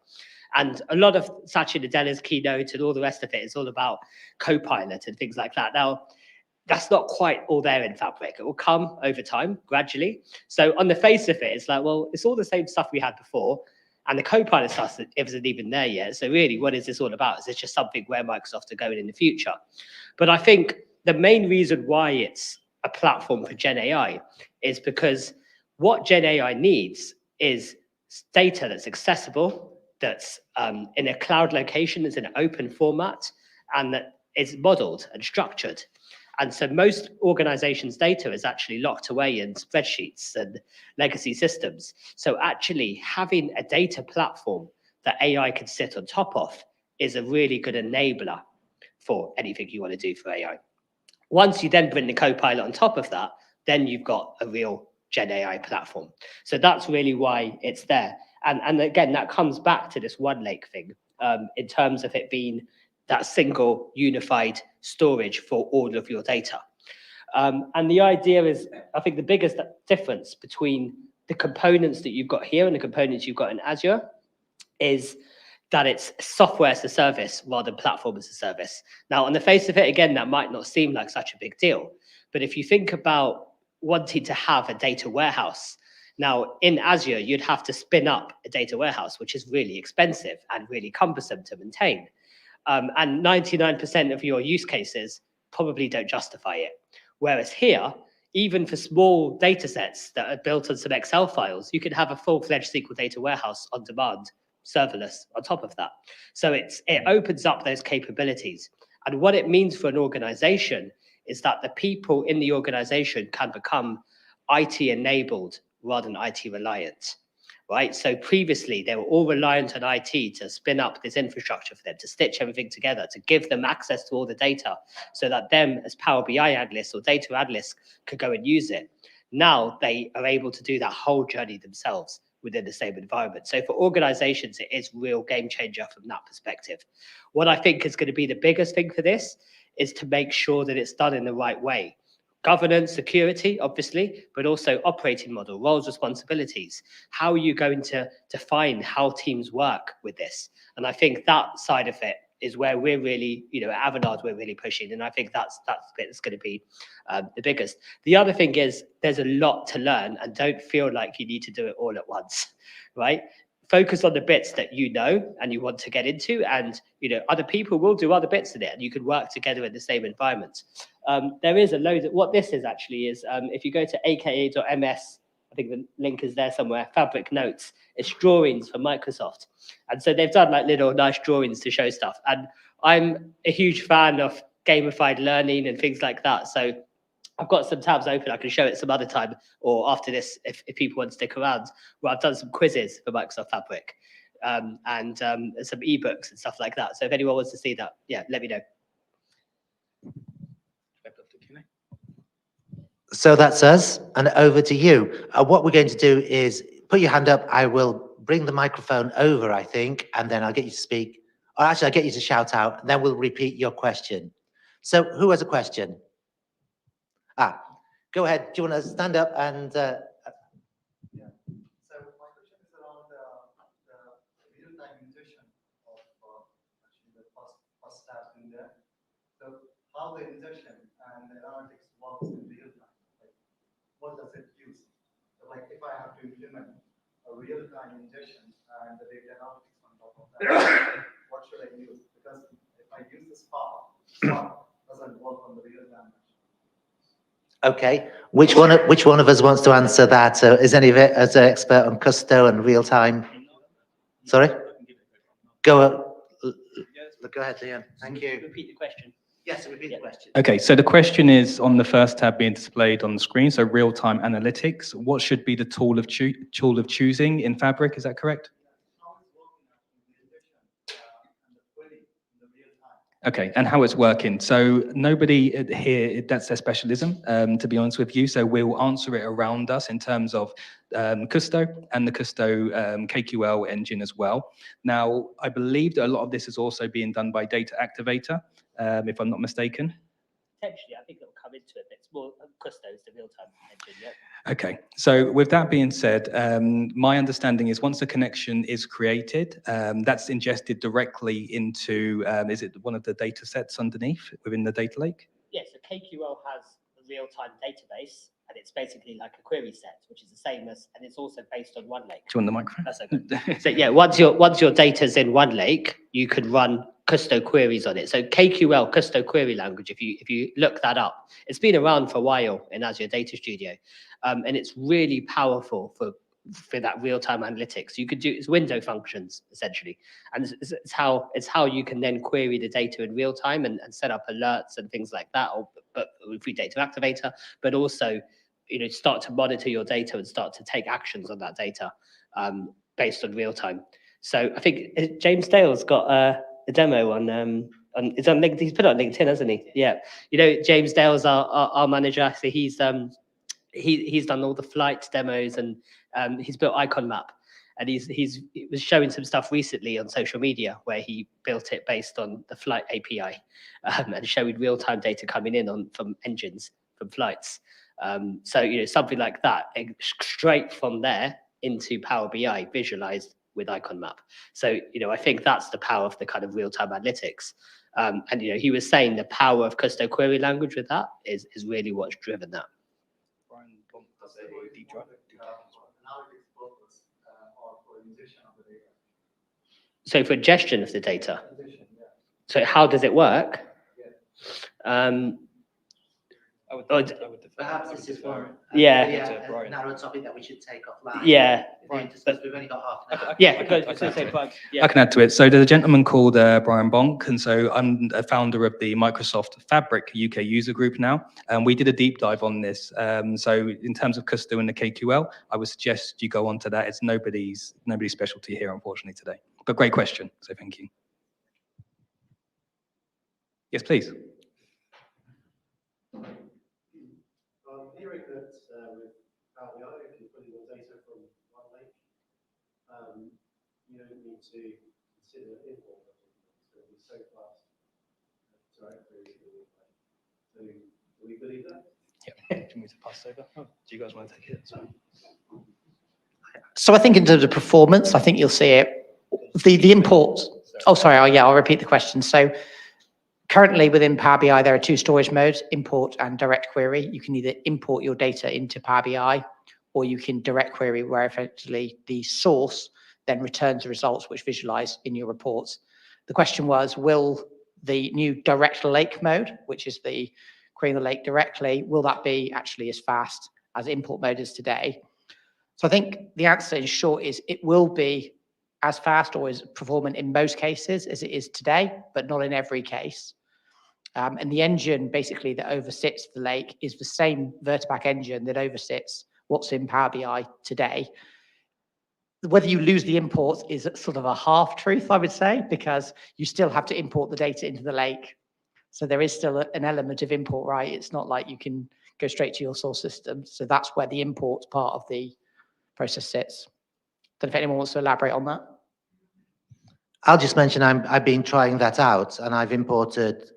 And a lot of Satya Nadella's keynote and all the rest of it is all about Copilot and things like that. Now, that's not quite all there in Fabric. It will come over time, gradually. So on the face of it, it's like, well, it's all the same stuff we had before. And the Copilot stuff isn't even there yet. So really, what is this all about? Is this just something where Microsoft are going in the future? But I think the main reason why it's a platform for Gen AI is because what Gen AI needs is data that's accessible, that's in a cloud location, that's in an open format, and that is modeled and structured. And so most organizations' data is actually locked away in spreadsheets and legacy systems. So actually having a data platform that AI can sit on top of is a really good enabler for anything you want to do for AI. Once you then bring the Copilot on top of that, then you've got a real Gen AI platform. So that's really why it's there. And again, that comes back to this One Lake thing in terms of it being that single unified storage for all of your data. And the idea is, I think the biggest difference between the components that you've got here and the components you've got in Azure is that it's software as a service rather than platform as a service. Now, on the face of it, again, that might not seem like such a big deal. But if you think about wanting to have a data warehouse, now in Azure, you'd have to spin up a data warehouse, which is really expensive and really cumbersome to maintain. And 99% of your use cases probably don't justify it. Whereas here, even for small data sets that are built on some Excel files, you could have a full-fledged SQL data warehouse on demand, serverless on top of that. So it opens up those capabilities. And what it means for an organization is that the people in the organization can become IT enabled rather than IT reliant, right? So previously they were all reliant on IT to spin up this infrastructure for them, to stitch everything together, to give them access to all the data so that them as Power BI analysts or data analysts could go and use it. Now they are able to do that whole journey themselves within the same environment. So for organizations, it is real game changer from that perspective. What I think is going to be the biggest thing for this is to make sure that it's done in the right way. Governance, security, obviously, but also operating model, roles, responsibilities. How are you going to define how teams work with this? And I think that side of it is where we're really, at Avanade, we're really pushing. And I think that's the bit that's going to be the biggest. The other thing is there's a lot to learn, and don't feel like you need to do it all at once, right? Focus on the bits that you know and you want to get into, and other people will do other bits in it, and you can work together in the same environment. There is a load of what this is actually is if you go to aka.ms, I think the link is there somewhere, Fabric Notes, it's drawings for Microsoft. And so they've done like little nice drawings to show stuff. And I'm a huge fan of gamified learning and things like that. So I've got some tabs open. I can show it some other time or after this if people want to stick around, where I've done some quizzes for Microsoft Fabric and some ebooks and stuff like that. So if anyone wants to see that, yeah, let me know. So that's us, and over to you. What we're going to do is put your hand up. I will bring the microphone over, I think, and then I'll get you to speak. Or actually, I'll get you to shout out, and then we'll repeat your question. So who has a question? Go ahead. Do you want to stand up and... Yeah. So my question is around the real-time ingestion of actually the first step in there. So how the ingestion and the analytics works in real time. What does it use? So like if I have to implement a real-time ingestion and the data analytics on top of that, what should I use? Because if I use the Spark doesn't work on the real-time. Okay, which one of us wants to answer that? So is any of it as an expert on Custo and real-time? Sorry? Go ahead, Liam. Thank you. Repeat the question. Yes, repeat the question. Okay, so the question is on the first tab being displayed on the screen, so real-time analytics. What should be the tool of choosing in Fabric? Is that correct? Okay, and how it's working. So nobody here, that's their specialism, to be honest with you. So we'll answer it around us in terms of Custo and the Custo KQL engine as well. Now, I believe that a lot of this is also being done by Data Activator, if I'm not mistaken. Potentially, I think it'll come into it. It's more Custo is the real-time engine, yeah. Okay, so with that being said, my understanding is once a connection is created, that's ingested directly into, is it one of the data sets underneath within the data lake? Yes, so KQL has a real-time database, and it's basically like a query set, which is the same as, and it's also based on OneLake. Do you want the microphone? That's okay. So yeah, once your data's in OneLake, you could run Custo queries on it. So KQL, Custo Query Language, if you look that up, it's been around for a while in Azure Data Studio, and it's really powerful for that real-time analytics. You could do it's window functions essentially, and it's how you can then query the data in real time and set up alerts and things like that, but through Data Activator, but also start to monitor your data and start to take actions on that data based on real time. So I think James Dale's got a demo on it's on LinkedIn. He's put it on LinkedIn, hasn't he? Yeah. James Dale's our manager. So he's done all the flight demos and he's built Icon Map. And he was showing some stuff recently on social media where he built it based on the flight API and showing real-time data coming in from engines, from flights. So something like that, straight from there into Power BI, visualized with Icon Map. So I think that's the power of the kind of real-time analytics. And he was saying the power of Custo Query Language with that is really what's driven that. So for ingestion of the data. So how does it work? Perhaps this is one Yeah. narrow topic that we should take offline. Yeah. Because we've only got half an hour. Yeah. I can add to it. So there's a gentleman called Brian Bonk, and so I'm a founder of the Microsoft Fabric UK user group now, and we did a deep dive on this. So in terms of custom and the KQL, I would suggest you go onto that. It's nobody's specialty here, unfortunately, today. But great question, so thank you. Yes, please. I'm hearing that with Power BI, if you're putting your data from one lake, you don't need to consider import. It's going to be so fast directly. So do we believe that? Yeah. Do you want me to pass over? Oh, do you guys want to take it? So I think in terms of performance, I think you'll see it. The imports. Oh, sorry. I'll repeat the question. So currently within Power BI, there are two storage modes, import and direct query. You can either import your data into Power BI, or you can direct query, where effectively the source then returns the results which visualize in your reports. The question was, will the new direct lake mode, which is the querying the lake directly, will that be actually as fast as import mode is today? So I think the answer in short is it will be as fast or as performant in most cases as it is today, but not in every case. And the engine basically that oversits the lake is the same Vertipack engine that oversits what's in Power BI today. Whether you lose the imports is sort of a half truth, I would say, because you still have to import the data into the lake. So there is still an element of import, right? It's not like you can go straight to your source system. So that's where the imports part of the process sits. Don't know if anyone wants to elaborate on that. I'll just mention I've been trying that out, and I've imported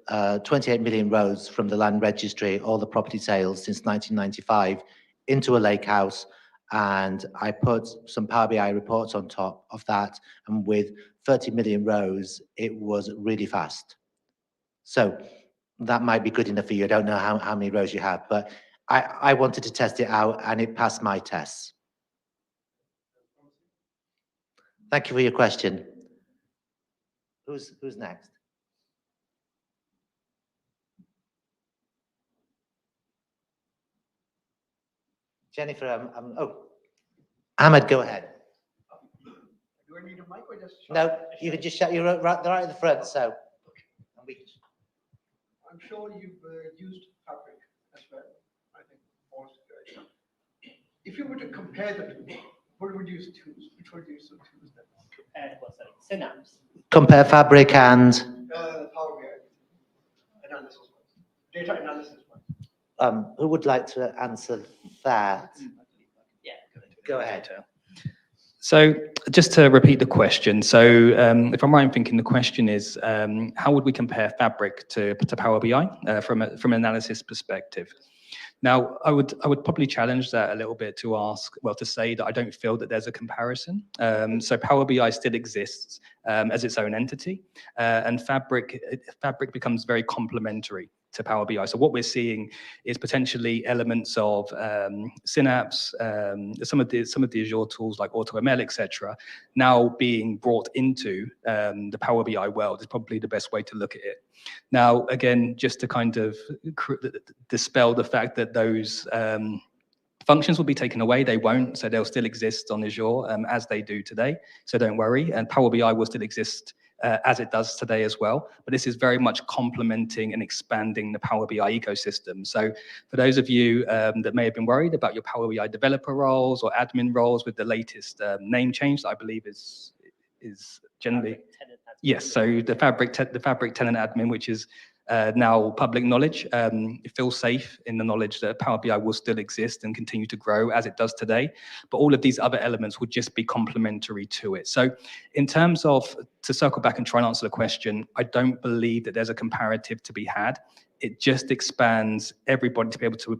28 million rows from the land registry, all the property sales since 1995, into a lake house, and I put some Power BI reports on top of that, and with 30 million rows, it was really fast. So that might be good enough for you. I don't know how many rows you have, but I wanted to test it out, and it passed my tests. Thank you for your question. Who's next? Jennifer, Ahmed, go ahead. Do I need a mic or just? No, you can just shout. You're right at the front, so. I'm sure you've used Fabric as well. I think most guys. If you were to compare the two, what would you choose? Which would you choose then? Compare what's that? Synapse. Compare Fabric and Power BI analysis, data analysis. who would like to answer that? Yeah, go ahead. So just to repeat the question, so if I'm right in thinking, the question is, how would we compare Fabric to Power BI from an analysis perspective? Now, I would probably challenge that a little bit to ask, well, to say that I don't feel that there's a comparison. So Power BI still exists as its own entity, and Fabric becomes very complementary to Power BI. So what we're seeing is potentially elements of Synapse, some of the Azure tools like AutoML, etc., now being brought into the Power BI world is probably the best way to look at it. Now, again, just to kind of dispel the fact that those functions will be taken away, they won't, so they'll still exist on Azure as they do today, so don't worry, and Power BI will still exist as it does today as well. But this is very much complementing and expanding the Power BI ecosystem. So for those of you that may have been worried about your Power BI developer roles or admin roles with the latest name change that I believe is generally, yes, so the Fabric Tenant Admin, which is now public knowledge, feel safe in the knowledge that Power BI will still exist and continue to grow as it does today. But all of these other elements would just be complementary to it. So in terms of, to circle back and try and answer the question, I don't believe that there's a comparative to be had. It just expands everybody to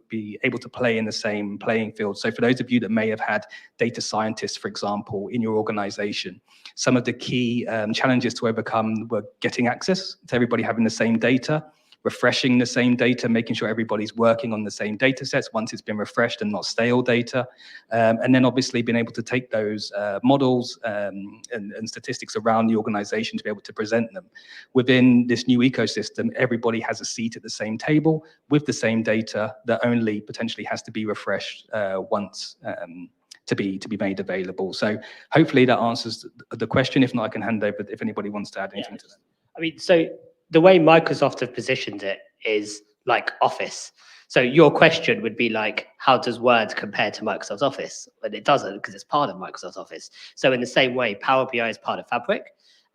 be able to play in the same playing field. So for those of you that may have had data scientists, for example, in your organization, some of the key challenges to overcome were getting access to everybody having the same data, refreshing the same data, making sure everybody's working on the same data sets once it's been refreshed and not stale data. And then obviously being able to take those models and statistics around the organization to be able to present them. Within this new ecosystem, everybody has a seat at the same table with the same data that only potentially has to be refreshed once to be made available. So hopefully that answers the question. If not, I can hand over if anybody wants to add anything to that. I mean, so the way Microsoft have positioned it is like Office. So your question would be like, how does Word compare to Microsoft Office? But it doesn't, because it's part of Microsoft Office. So in the same way, Power BI is part of Fabric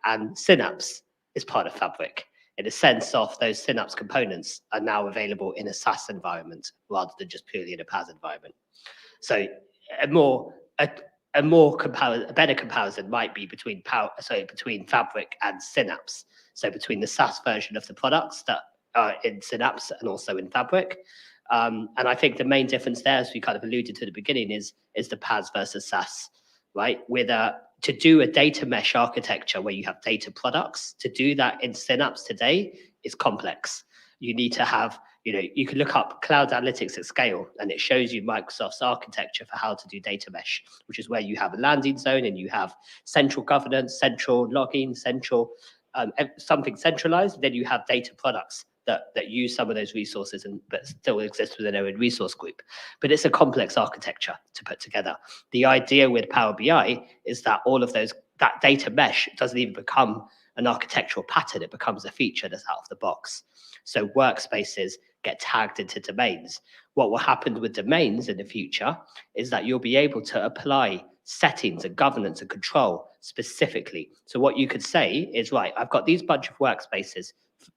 and Synapse is part of Fabric. In the sense of those Synapse components are now available in a SaaS environment rather than just purely in a PaaS environment. So a better comparison might be between Fabric and Synapse. So between the SaaS version of the products that are in Synapse and also in Fabric. And I think the main difference there, as we kind of alluded to at the beginning, is the PaaS versus SaaS, right? To do a data mesh architecture where you have data products, to do that in Synapse today is complex. You need to have, you can look up cloud analytics at scale and it shows you Microsoft's architecture for how to do data mesh, which is where you have a landing zone and you have central governance, central login, central something centralized. Then you have data products that use some of those resources but still exist within their own resource group. But it's a complex architecture to put together. The idea with Power BI is that all of that data mesh doesn't even become an architectural pattern. It becomes a feature that's out of the box. So workspaces get tagged into domains. What will happen with domains in the future is that you'll be able to apply settings and governance and control specifically. So what you could say is, right, I've got these bunch of workspaces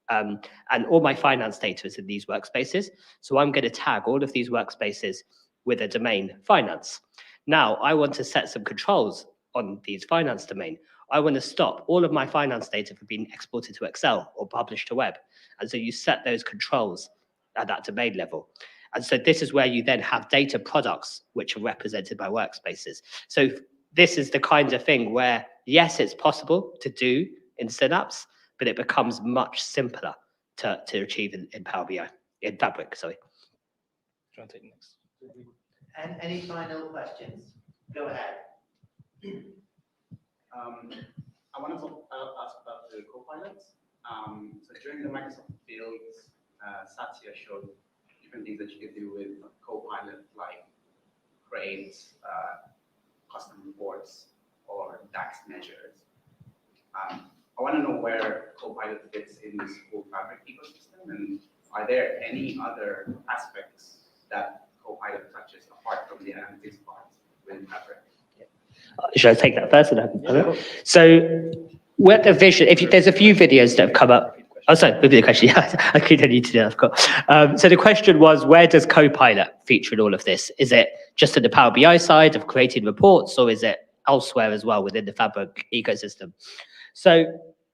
and all my finance data is in these workspaces. So I'm going to tag all of these workspaces with a domain finance. Now I want to set some controls on these finance domain. I want to stop all of my finance data from being exported to Excel or published to web. And so you set those controls at that domain level. And so this is where you then have data products which are represented by workspaces. So this is the kind of thing where, yes, it's possible to do in Synapse, but it becomes much simpler to achieve in Power BI, in Fabric, sorry. Try and take next. And any final questions? Go ahead. I wanted to ask about the co-pilots. So during the Microsoft Builds, Satya showed different things that you could do with co-pilot, like create custom reports or DAX measures. I want to know where Copilot fits in this whole Fabric ecosystem, and are there any other aspects that Copilot touches apart from the analytics part within Fabric? Should I take that first? So, where the vision, there's a few videos that have come up. Oh, sorry, maybe the question. Yeah, I couldn't need to do that, of course. So the question was, where does Copilot feature in all of this? Is it just in the Power BI side of creating reports, or is it elsewhere as well within the Fabric ecosystem? So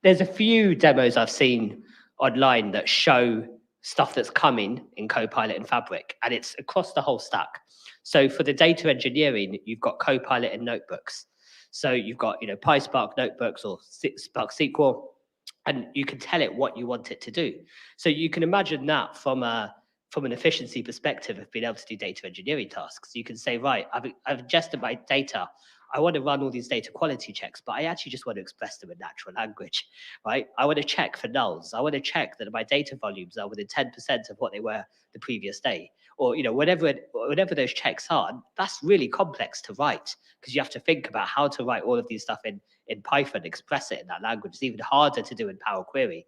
there's a few demos I've seen online that show stuff that's coming in Copilot and Fabric, and it's across the whole stack. So for the data engineering, you've got Copilot in notebooks. So you've got, PySpark notebooks or Spark SQL, and you can tell it what you want it to do. So you can imagine that from an efficiency perspective of being able to do data engineering tasks. You can say, right, I've ingested my data. I want to run all these data quality checks, but I actually just want to express them in natural language, right? I want to check for nulls. I want to check that my data volumes are within 10% of what they were the previous day, or whatever those checks are. That's really complex to write because you have to think about how to write all of these stuff in Python, express it in that language. It's even harder to do in Power Query,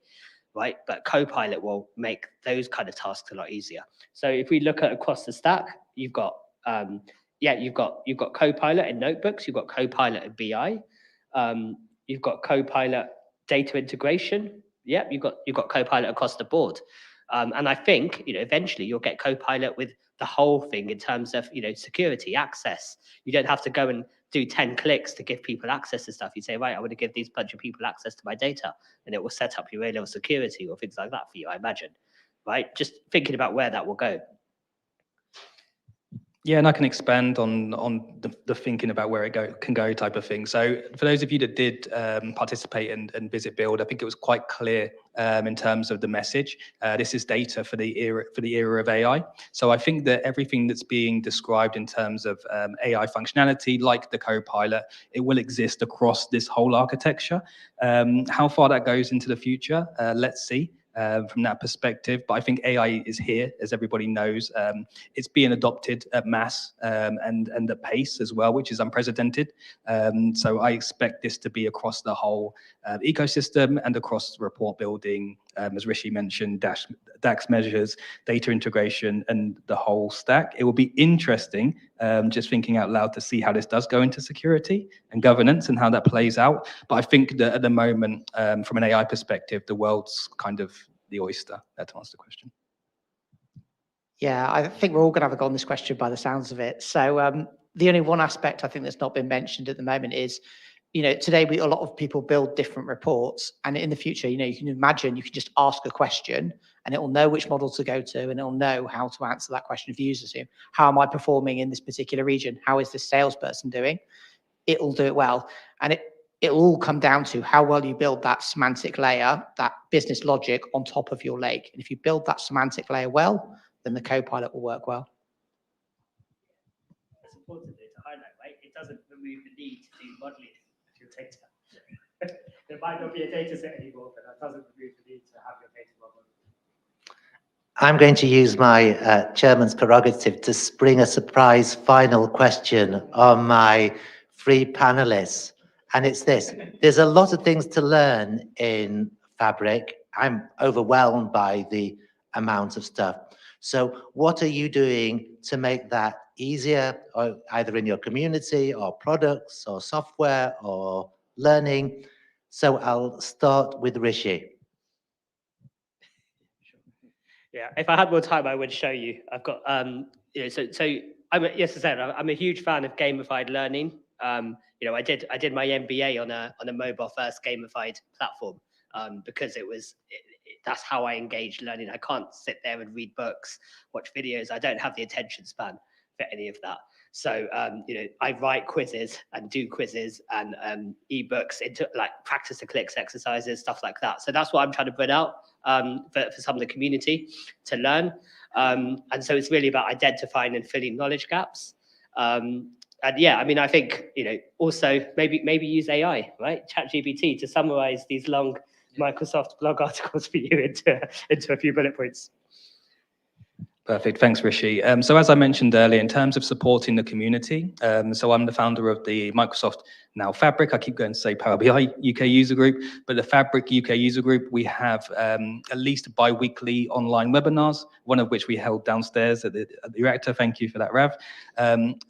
right? But Copilot will make those kind of tasks a lot easier. So if we look at across the stack, you've got you've got Copilot in notebooks, you've got Copilot in BI, you've got Copilot data integration. Yeah, you've got Copilot across the board. And I think eventually you'll get Copilot with the whole thing in terms of security, access. You don't have to go and do 10 clicks to give people access to stuff. You say, right, I want to give these bunch of people access to my data, and it will set up your A-level security or things like that for you, I imagine. Right? Just thinking about where that will go. Yeah, and I can expand on the thinking about where it can go type of thing. So for those of you that did participate and visit Build, I think it was quite clear in terms of the message. This is data for the era of AI. So I think that everything that's being described in terms of AI functionality, like the Copilot, it will exist across this whole architecture. How far that goes into the future, let's see. From that perspective, but I think AI is here, as everybody knows. It's being adopted at mass and at pace as well, which is unprecedented. So I expect this to be across the whole ecosystem and across report building, as Rishi mentioned, DAX measures, data integration, and the whole stack. It will be interesting, just thinking out loud, to see how this does go into security and governance and how that plays out. But I think that at the moment, from an AI perspective, the world's kind of the oyster. That answers the question. Yeah, I think we're all going to have a go on this question by the sounds of it. So the only one aspect I think that's not been mentioned at the moment is, today a lot of people build different reports, and in the future, you can imagine you can just ask a question and it will know which model to go to, and it will know how to answer that question if you use it. How am I performing in this particular region? How is this salesperson doing? It will do it well, and it'll all come down to how well you build that semantic layer, that business logic on top of your lake. And if you build that semantic layer well, then the Copilot will work well. It's important to highlight, right? It doesn't remove the need to do modeling of your data. There might not be a data set anymore, but that doesn't remove the need to have your data modeled. I'm going to use my chairman's prerogative to spring a surprise final question on my three panelists. And it's this: there's a lot of things to learn in Fabric. I'm overwhelmed by the amount of stuff. So what are you doing to make that easier, or either in your community or products or software or learning? So I'll start with Rishi. Yeah, if I had more time, I would show you. I've got, so yes, I said I'm a huge fan of gamified learning. I did my MBA on a mobile-first gamified platform because that's how I engage learning. I can't sit there and read books, watch videos. I don't have the attention span for any of that. So, I write quizzes and do quizzes and ebooks into like practice the clicks exercises, stuff like that. So that's what I'm trying to put out for some of the community to learn. And so it's really about identifying and filling knowledge gaps. And yeah, I think, also maybe use AI, right? ChatGPT to summarize these long Microsoft blog articles for you into a few bullet points. Perfect. Thanks, Rishi. So as I mentioned earlier, in terms of supporting the community, so I'm the founder of the Microsoft Now Fabric. I keep going to say Power BI UK user group, but the Fabric UK user group, we have at least bi-weekly online webinars, one of which we held downstairs at the Reactor. Thank you for that, Rav,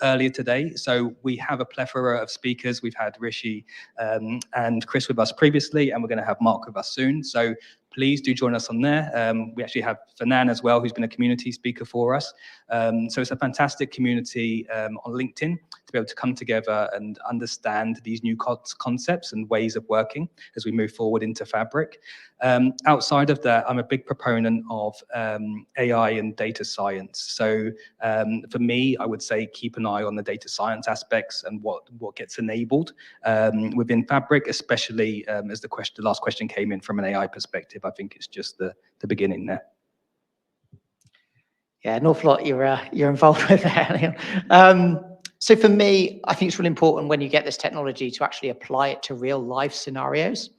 earlier today. So we have a plethora of speakers. We've had Rishi and Chris with us previously, and we're going to have Mark with us soon. So please do join us on there. We actually have Fernand as well, who's been a community speaker for us. So it's a fantastic community on LinkedIn to be able to come together and understand these new concepts and ways of working as we move forward into Fabric. Outside of that, I'm a big proponent of AI and data science. So for me, I would say keep an eye on the data science aspects and what gets enabled within Fabric, especially as the last question came in from an AI perspective. I think it's just the beginning there. Yeah, an awful lot you're involved with there. So for me, I think it's really important when you get this technology to actually apply it to real life scenarios.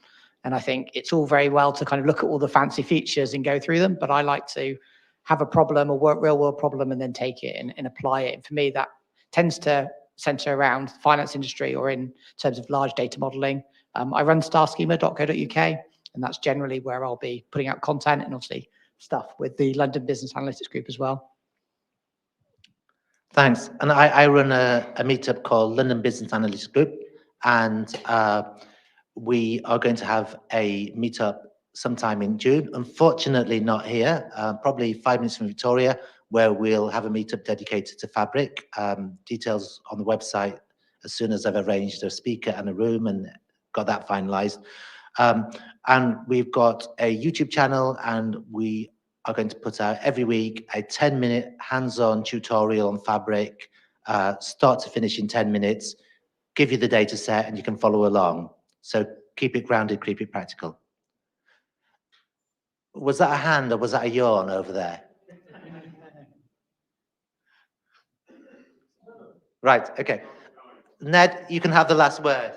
And I think it's all very well to kind of look at all the fancy features and go through them, but I like to have a problem, a real world problem, and then take it and apply it. And for me, that tends to center around the finance industry or in terms of large data modeling. I run starschema.co.uk, and that's generally where I'll be putting out content and obviously stuff with the London Business Analytics Group as well. Thanks. And I run a meetup called London Business Analytics Group, and we are going to have a meetup sometime in June. Unfortunately, not here, probably 5 minutes from Victoria, where we'll have a meetup dedicated to Fabric. Details on the website as soon as I've arranged a speaker and a room and got that finalized. And we've got a YouTube channel, and we are going to put out every week a 10-minute hands-on tutorial on Fabric, start to finish in 10 minutes, give you the data set, and you can follow along. So keep it grounded, keep it practical. Was that a hand or was that a yawn over there? Right, okay. Ned, you can have the last word.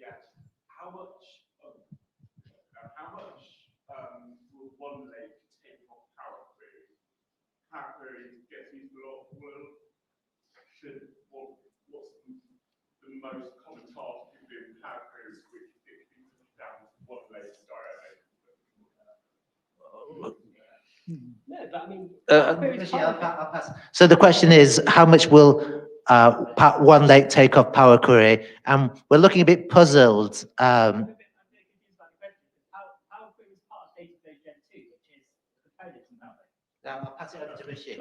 Yes. How much will one lake take off Power Query? Power Query gets used a lot. What's the most common task you do in Power Query which it can be down to one lake directly? No, but I mean, I'll pass. So the question is, how much will one lake take off Power Query? And we're looking a bit puzzled. Power Query is part of Dataflow Gen 2, which is the component in Power Query. I'll pass it over to Rishi.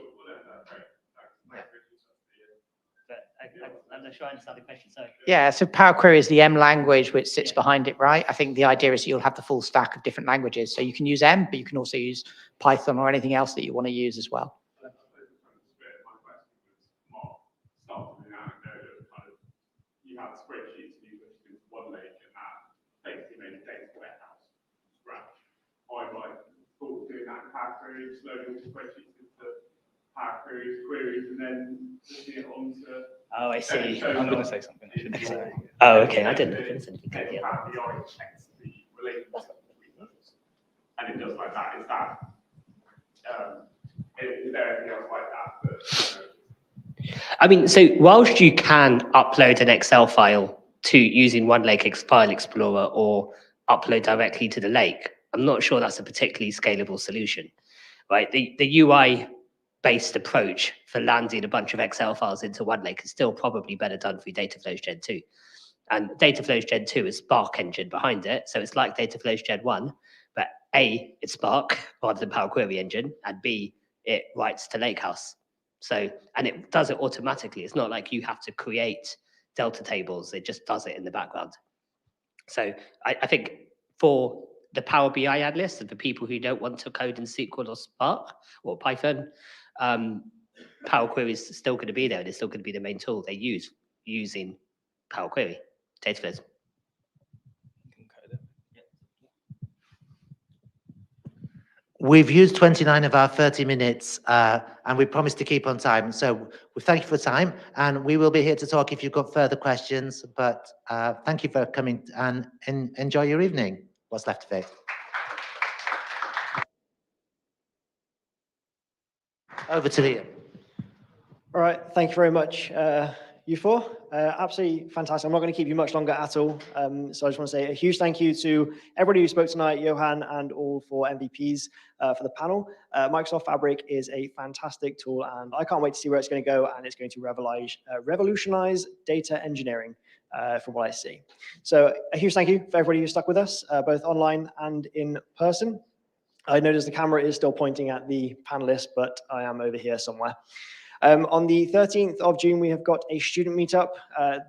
I'm not sure I understand the question. So Yeah, so Power Query is the M language which sits behind it, right? I think the idea is you'll have the full stack of different languages. So you can use M, but you can also use Python or anything else that you want to use as well. You have spreadsheets and you put it into one lake and that basically made a data warehouse from scratch. I might thought doing that in Power Query, loading all the spreadsheets into Power queries and then pushing it onto. Oh, I see. I'm going to say something. I shouldn't say. Oh, okay. I didn't finish anything. Yeah. Power BI checks the relationship between those. And it does like that. Is that is there anything else like that? I mean, so whilst you can upload an Excel file to using OneLake File Explorer or upload directly to the lake, I'm not sure that's a particularly scalable solution, right? The UI-based approach for landing a bunch of Excel files into OneLake is still probably better done through Dataflow's Gen 2. And Dataflow's Gen 2 is Spark engine behind it, so it's like Dataflow's Gen 1, but A, it's Spark rather than Power Query engine, and B, it writes to Lakehouse. So, and it does it automatically. It's not like you have to create Delta tables. It just does it in the background. So I think for the Power BI analysts and for people who don't want to code in SQL or Spark or Python, Power Query is still going to be there, and it's still going to be the main tool they use using Power Query Dataflows. We've used 29 of our 30 minutes, and we promised to keep on time. So we thank you for the time, and we will be here to talk if you've got further questions. But thank you for coming, and enjoy your evening, what's left of it. Over to Liam. All right, thank you very much, you four. Absolutely fantastic. I'm not going to keep you much longer at all. So I just want to say a huge thank you to everybody who spoke tonight, Johan and all 4 MVPs for the panel. Microsoft Fabric is a fantastic tool, and I can't wait to see where it's going to go, and it's going to revolutionize data engineering from what I see. So a huge thank you for everybody who stuck with us, both online and in person. I notice the camera is still pointing at the panelists, but I am over here somewhere. On the 13th of June, we have got a student meetup,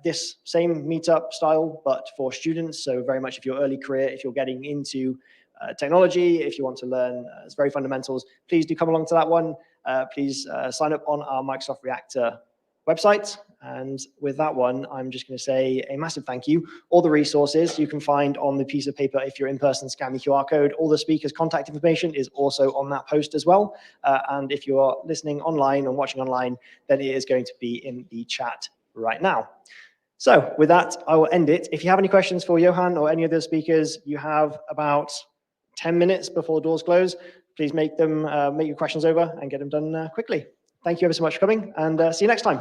this same meetup style, but for students. So very much if you're early career, if you're getting into technology, if you want to learn very fundamentals, please do come along to that one. Please sign up on our Microsoft Reactor website. And with that one, I'm just going to say a massive thank you. All the resources you can find on the piece of paper if you're in person, scan the QR code. All the speakers' contact information is also on that post as well. And if you are listening online and watching online, then it is going to be in the chat right now. So with that, I will end it. If you have any questions for Johan or any of the speakers, you have about 10 minutes before the doors close. Please make your questions over and get them done quickly. Thank you ever so much for coming, and see you next time.